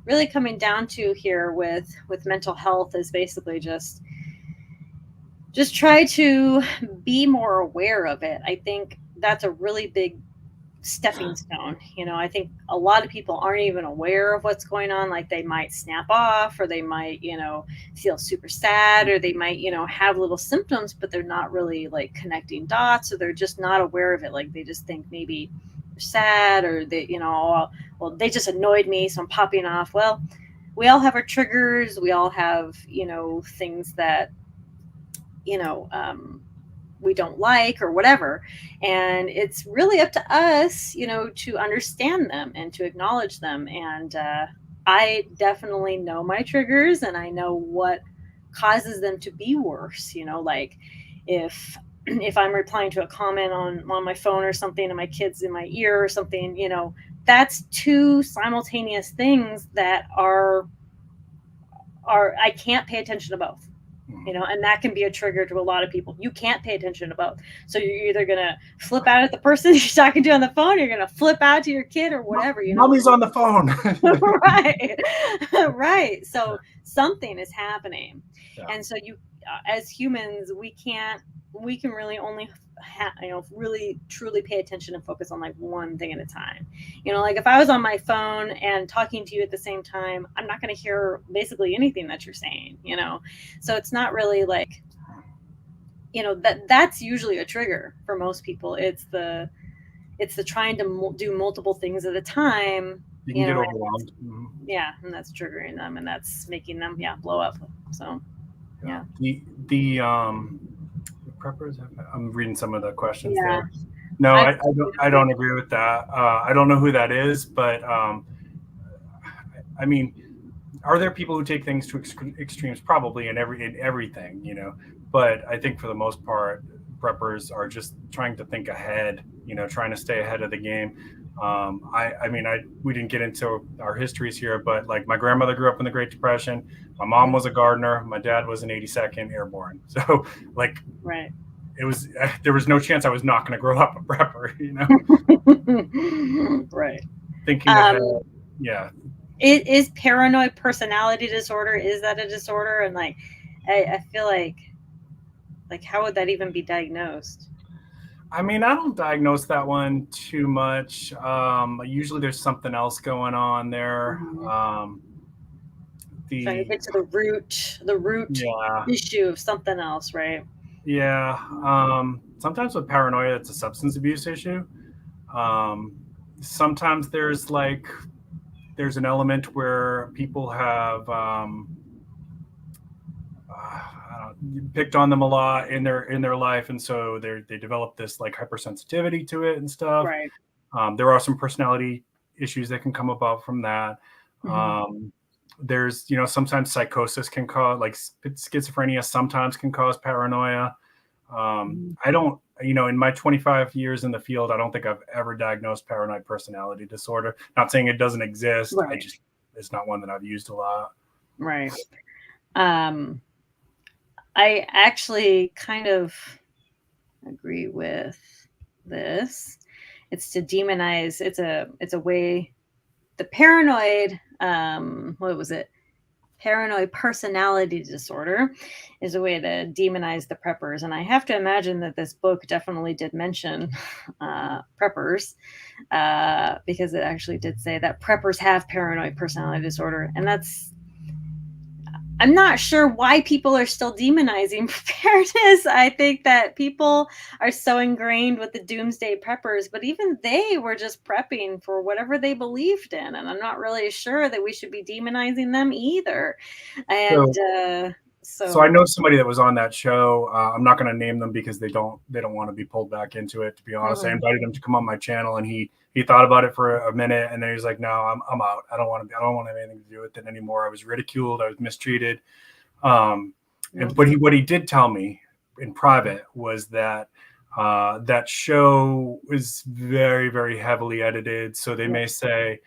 really coming down to here with mental health is basically just try to be more aware of it. I think that's a really big stepping stone. I think a lot of people aren't even aware of what's going on. Like they might snap off, or they might, feel super sad, or they might, have little symptoms, but they're not really like connecting dots, or they're just not aware of it. Like they just think maybe they're sad, or they, well, they just annoyed me, so I'm popping off. Well, we all have our triggers. We all have, things that, you know, um, we don't like or whatever. And it's really up to us, to understand them and to acknowledge them. And I definitely know my triggers, and I know what causes them to be worse. Like if if I'm replying to a comment on my phone or something, and my kid's in my ear or something, that's two simultaneous things that are I can't pay attention to both. And that can be a trigger to a lot of people. You can't pay attention to both. So you're either going to flip out at the person you're talking to on the phone, or you're going to flip out to your kid or whatever, Mommy's on the phone. Right. Right. So something is happening. Yeah. And so as humans, we can really only really truly pay attention and focus on like one thing at a time. Like if I was on my phone and talking to you at the same time, I'm not going to hear basically anything that you're saying. So it's not really like, that's usually a trigger for most people. It's the trying to do multiple things at a time. You can get overwhelmed. Yeah, and that's triggering them, and that's making them blow up. So yeah. The preppers. I'm reading some of the questions Yeah. there. No, I don't agree with that. I don't know who that is, but I mean, are there people who take things to extremes? Probably in everything, But I think for the most part, preppers are just trying to think ahead, trying to stay ahead of the game. We didn't get into our histories here, but like my grandmother grew up in the Great Depression. My mom was a gardener. My dad was an 82nd Airborne. So like, right. There was no chance I was not going to grow up a prepper, Right. Thinking ahead. Yeah. It is paranoid personality disorder. Is that a disorder? And like, I feel like how would that even be diagnosed? I mean, I don't diagnose that one too much. Usually there's something else going on there. Trying to get to the root issue of something else, right? Yeah. Sometimes with paranoia, it's a substance abuse issue. Sometimes there's an element where people have picked on them a lot in their life, and so they develop this like hypersensitivity to it and stuff. Right. There are some personality issues that can come about from that. There's sometimes psychosis can cause, like schizophrenia sometimes can cause paranoia. I don't, in my 25 years in the field, I don't think I've ever diagnosed paranoid personality disorder. Not saying it doesn't exist. Right. It's not one that I've used a lot. Right. I actually kind of agree with this. It's to demonize. It's a way. The paranoid. What was it? Paranoid personality disorder is a way to demonize the preppers. And I have to imagine that this book definitely did mention preppers, because it actually did say that preppers have paranoid personality disorder. And I'm not sure why people are still demonizing preparedness. I think that people are so ingrained with the doomsday preppers, but even they were just prepping for whatever they believed in. And I'm not really sure that we should be demonizing them either. And so I know somebody that was on that show. I'm not going to name them because they don't want to be pulled back into it, to be honest. I invited him to come on my channel, and he thought about it for a minute, and then he's like, no, I'm out. I don't want to have anything to do with it anymore. I was ridiculed. I was mistreated. But what he did tell me in private was that that show was very, very heavily edited. So they may say,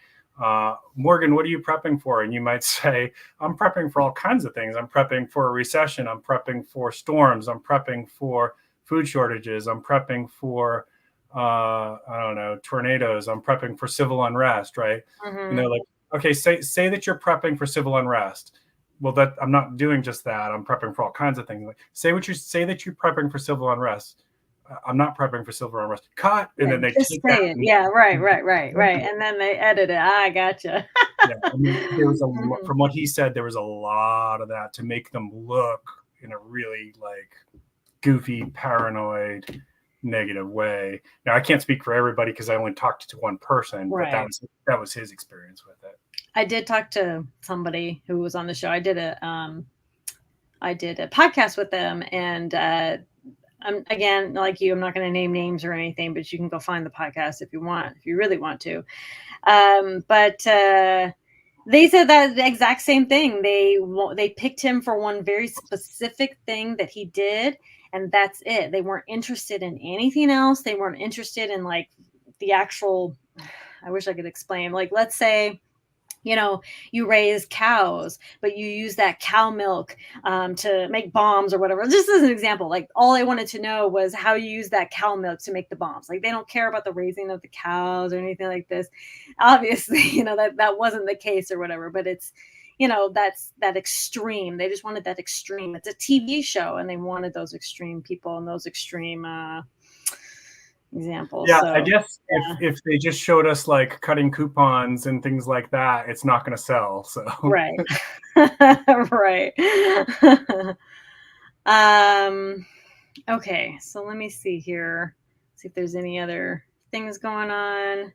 Morgan, what are you prepping for? And you might say, I'm prepping for all kinds of things. I'm prepping for a recession. I'm prepping for storms. I'm prepping for food shortages. I'm prepping for I don't know, tornadoes. I'm prepping for civil unrest, right? And they're like, okay, say that you're prepping for civil unrest. Well, that I'm not doing just that. I'm prepping for all kinds of things. Like, say that you're prepping for civil unrest. I'm not prepping for silver unrest. Cut, and then they just take say that. it. Yeah, right. And then they edit it. I gotcha. Yeah, I mean, there was Mhm. from what he said, there was a lot of that to make them look in a really like goofy, paranoid, negative way. Now, I can't speak for everybody because I only talked to one person, but Right. that was his experience with it. I did talk to somebody who was on the show. I did a podcast with them, and I'm again like you. I'm not going to name names or anything, but you can go find the podcast if you want, if you really want to. But they said that the exact same thing. They picked him for one very specific thing that he did, and that's it. They weren't interested in anything else. They weren't interested in like the actual. I wish I could explain. Like, let's say, you raise cows, but you use that cow milk to make bombs or whatever. Just as an example, like all I wanted to know was how you use that cow milk to make the bombs. Like they don't care about the raising of the cows or anything like this. Obviously, that wasn't the case or whatever, but it's, that's that extreme. They just wanted that extreme. It's a TV show and they wanted those extreme people and those extreme examples. Yeah, So I guess yeah. if they just showed us like cutting coupons and things like that, it's not going to sell. So Right. Right. Okay, so let me see here. See if there's any other things going on.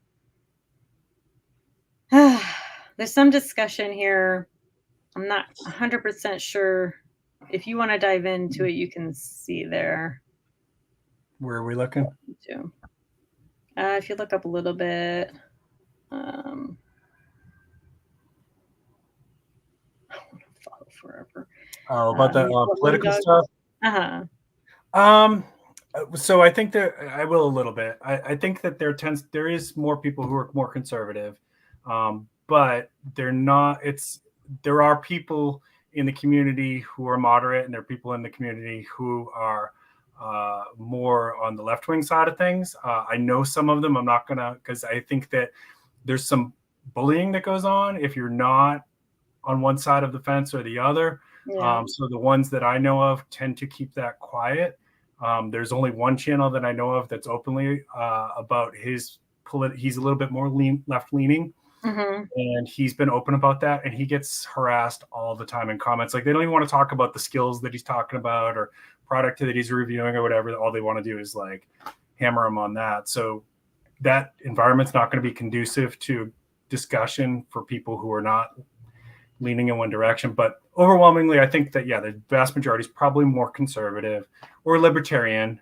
There's some discussion here. I'm not 100% sure. If you want to dive into it, you can see there where are we looking? too. If you look up a little bit, I want to follow forever. Oh, about the What political Moondog? stuff. Uh-huh. So I think that I will a little bit. I think that there is more people who are more conservative, but they're not. There are people in the community who are moderate, and there are people in the community who are more on the left wing side of things. I know some of them. I'm not gonna, because I think that there's some bullying that goes on if you're not on one side of the fence or the other. Yeah. So the ones that I know of tend to keep that quiet. There's only one channel that I know of that's openly about his he's a little bit more left leaning, Mm-hmm. and he's been open about that. And he gets harassed all the time in comments. Like they don't even want to talk about the skills that he's talking about or product that he's reviewing or whatever. All they want to do is like hammer him on that. So that environment's not going to be conducive to discussion for people who are not leaning in one direction. But overwhelmingly, I think that, yeah, the vast majority is probably more conservative or libertarian.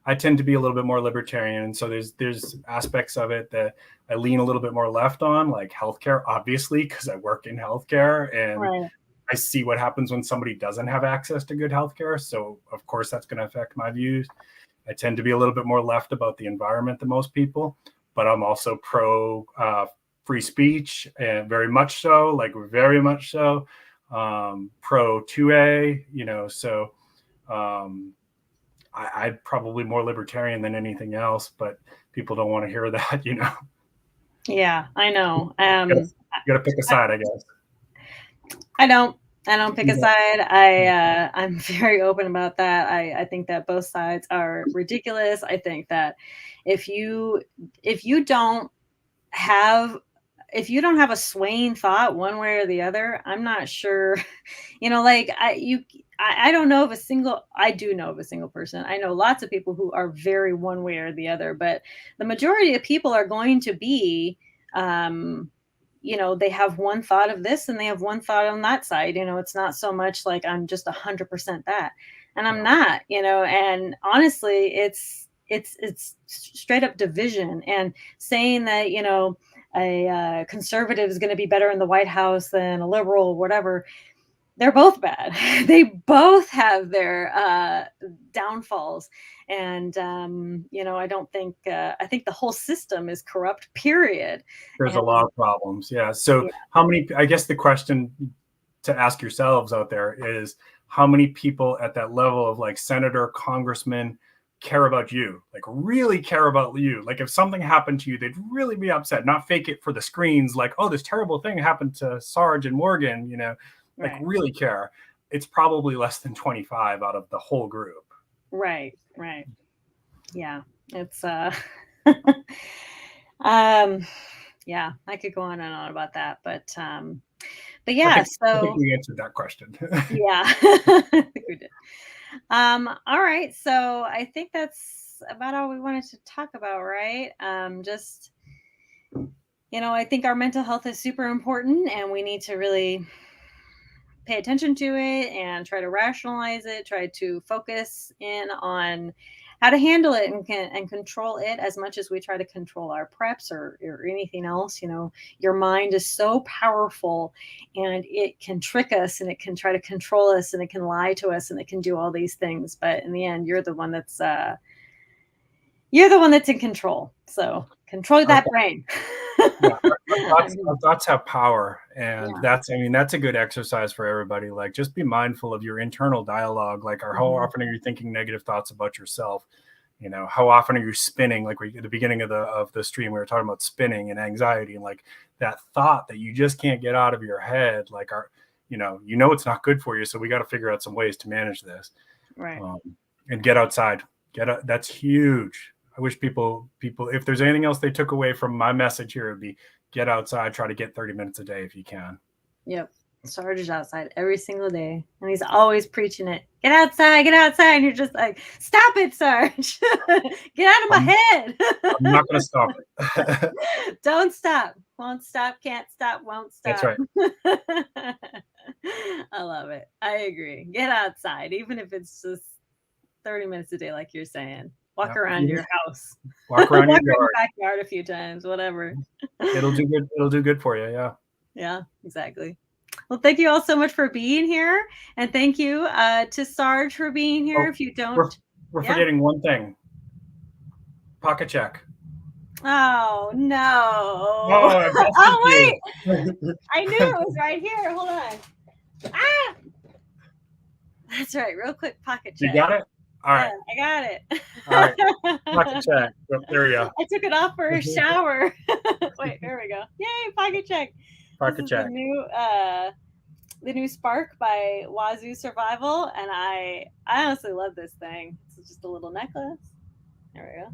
I tend to be a little bit more libertarian. And so there's aspects of it that I lean a little bit more left on, like healthcare, obviously, because I work in healthcare and Right. I see what happens when somebody doesn't have access to good healthcare. So of course that's going to affect my views. I tend to be a little bit more left about the environment than most people, but I'm also pro free speech, and very much so, pro 2A, so I'm probably more libertarian than anything else, but people don't want to hear that, Yeah, I know. You gotta pick a side, I guess. I don't pick a Yeah. side. I'm very open about that. I think that both sides are ridiculous. I think that if you don't have a swaying thought one way or the other, I'm not sure. Like I don't know of a single. I do know of a single person. I know lots of people who are very one way or the other, but the majority of people are going to be. They have one thought of this and they have one thought on that side. It's not so much like I'm just 100% that, and I'm not. And honestly, it's straight up division and saying that a conservative is going to be better in the White House than a liberal or whatever. They're both bad. They both have their downfalls, and I don't think I think the whole system is corrupt. Period. There's a And lot of problems. Yeah. So yeah, how many, I guess the question to ask yourselves out there is, how many people at that level of like senator, congressman care about you, like really care about you? Like if something happened to you, they'd really be upset, not fake it for the screens. Like, oh, this terrible thing happened to Sarge and Morgan, like right. really care. It's probably less than 25 out of the whole group. Right. Yeah. It's yeah, I could go on and on about that, but yeah, I think so we answered that question. yeah, I think we did. All right, so I think that's about all we wanted to talk about, right? Just, I think our mental health is super important, and we need to really pay attention to it and try to rationalize it, try to focus in on how to handle it and control it as much as we try to control our preps or anything else. Your mind is so powerful, and it can trick us, and it can try to control us, and it can lie to us, and it can do all these things. But in the end, you're the one that's in control. So control that brain. Yeah, our thoughts have power, and Yeah. that's a good exercise for everybody. Like, just be mindful of your internal dialogue. Like, how Mhm. often are you thinking negative thoughts about yourself? How often are you spinning? Like, at the beginning of the stream, we were talking about spinning and anxiety, and like that thought that you just can't get out of your head. Like, it's not good for you, so we got to figure out some ways to manage this. Right. And get outside. That's huge. I wish people, if there's anything else they took away from my message here, it'd be get outside, try to get 30 minutes a day if you can. Yep. Sarge is outside every single day, and he's always preaching it. Get outside, and you're just like, stop it, Sarge. Get out of my head. I'm not going to stop it. Don't stop. Won't stop, can't stop, won't stop. That's right. I love it. I agree. Get outside, even if it's just 30 minutes a day, like you're saying. Walk around your house. Walk around your yard. Backyard a few times, whatever. It'll do good. It'll do good for you. Yeah. Yeah, exactly. Well, thank you all so much for being here, and thank you to Sarge for being here. If you don't, we're forgetting one thing. Pocket check. Oh no! Oh wait! I knew it was right here. Hold on. Ah! That's right. Real quick, pocket check. You got it. All right. I got it. All right. Pocket check. There we go. I took it off for a shower. Wait, there we go. Yay, pocket check. Pocket check. The new Spark by Wazoo Survival, and I honestly love this thing. It's just a little necklace. There we go.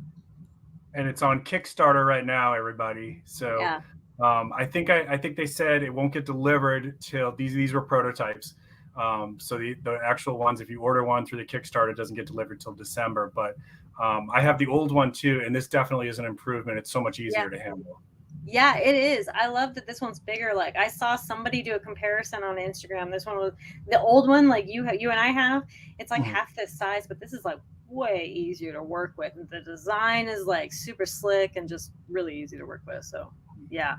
And it's on Kickstarter right now, everybody. So yeah. I think they said it won't get delivered till these were prototypes. So the actual ones, if you order one through the Kickstarter, it doesn't get delivered till December. But I have the old one too, and this definitely is an improvement. It's so much easier to handle. Yeah, it is. I love that this one's bigger. Like, I saw somebody do a comparison on Instagram. This one was the old one, like you and I have. It's like half this size, but this is like way easier to work with. And the design is like super slick and just really easy to work with. So yeah.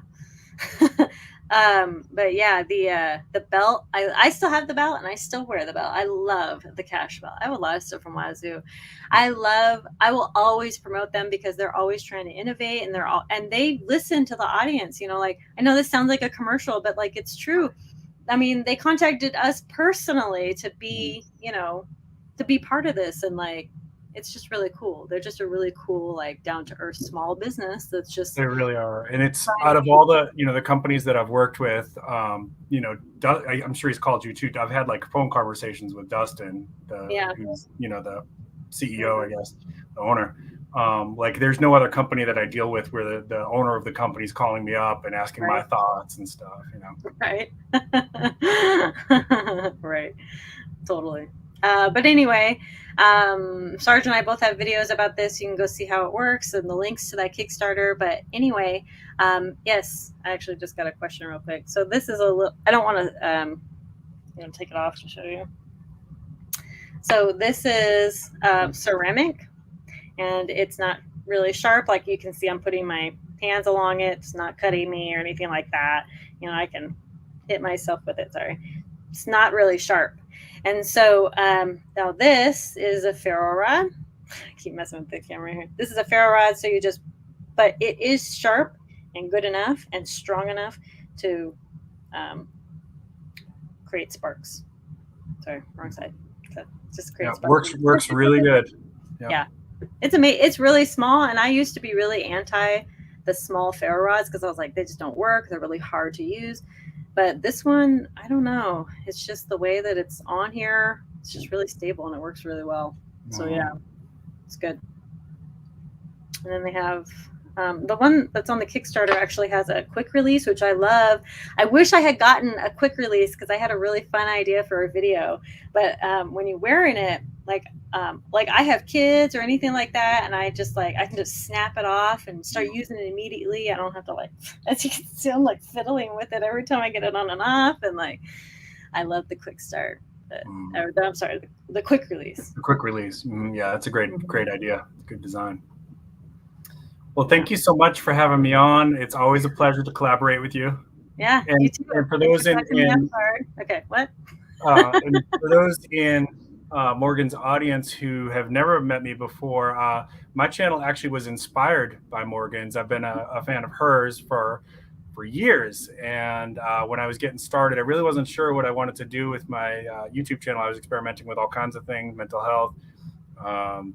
But yeah, the belt, I still have the belt, and I still wear the belt. I love the Cash belt. I have a lot of stuff from Wazoo. I will always promote them because they're always trying to innovate, and they listen to the audience. Like, I know this sounds like a commercial, but like, it's true. I mean, they contacted us personally to be, to be part of this, and like, it's just really cool. They're just a really cool, like, down to earth small business. That's just, they really are. And it's out of all the, the companies that I've worked with, I'm sure he's called you too. I've had like phone conversations with Dustin, who's, the CEO, I guess, the owner. Like, there's no other company that I deal with where the owner of the company is calling me up and asking my thoughts and stuff, Right. Right. Totally. But anyway, Sarge and I both have videos about this. You can go see how it works and the links to that Kickstarter. But anyway, yes, I actually just got a question real quick. So this is I don't want to, take it off to show you. So this is ceramic, and it's not really sharp. Like, you can see, I'm putting my hands along it. It's not cutting me or anything like that. I can hit myself with it. Sorry. It's not really sharp. And so now this is a ferro rod. I keep messing with the camera here. This is a ferro rod, so but it is sharp and good enough and strong enough to create sparks. Sorry, wrong side. So just create sparks. Works really good. Yeah. It's amazing. It's really small, and I used to be really anti the small ferro rods because I was like, they just don't work. They're really hard to use. But this one, I don't know. It's just the way that it's on here. It's just really stable, and it works really well. So yeah, it's good. And then they have the one that's on the Kickstarter actually has a quick release, which I love. I wish I had gotten a quick release because I had a really fun idea for a video. But when you're wearing it, like I have kids or anything like that, and I can just snap it off and start using it immediately. I don't have to as you can see, I'm like fiddling with it every time I get it on and off, and like I love the quick start. I'm sorry, the quick release. The quick release. Yeah, that's a great idea. Good design. Well, thank you so much for having me on. It's always a pleasure to collaborate with you. Yeah, and, you too. And for those in okay, what? And for those in Morgan's audience who have never met me before, my channel actually was inspired by Morgan's. I've been a fan of hers for years, and when I was getting started, I really wasn't sure what I wanted to do with my YouTube channel. I was experimenting with all kinds of things, mental health,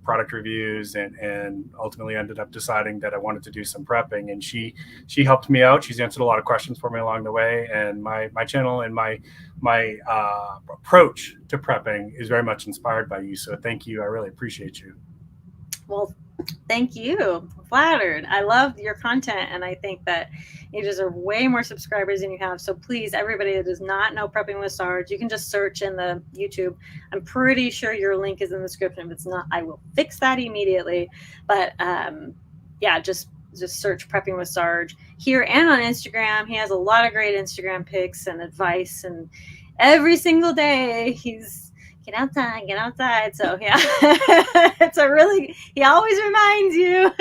product reviews, and ultimately ended up deciding that I wanted to do some prepping. And she helped me out. She's answered a lot of questions for me along the way. And my channel and my approach to prepping is very much inspired by you. So thank you. I really appreciate you. Well, thank you. Flattered. I love your content, and I think that you deserve way more subscribers than you have. So please, everybody that does not know Prepping with Sarge, you can just search in the YouTube. I'm pretty sure your link is in the description. If it's not, I will fix that immediately. But yeah, just search Prepping with Sarge here and on Instagram. He has a lot of great Instagram pics and advice, and every single day he's get outside. So yeah, he always reminds you.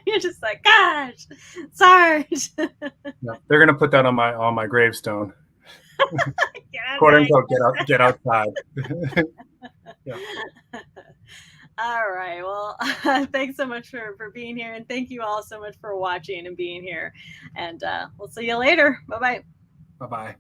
You're just like, gosh, Sarge. Yeah, they're gonna put that on my gravestone. Quote unquote, get outside. Yeah. All right. Well, thanks so much for being here, and thank you all so much for watching and being here. And we'll see you later. Bye-bye. Bye-bye.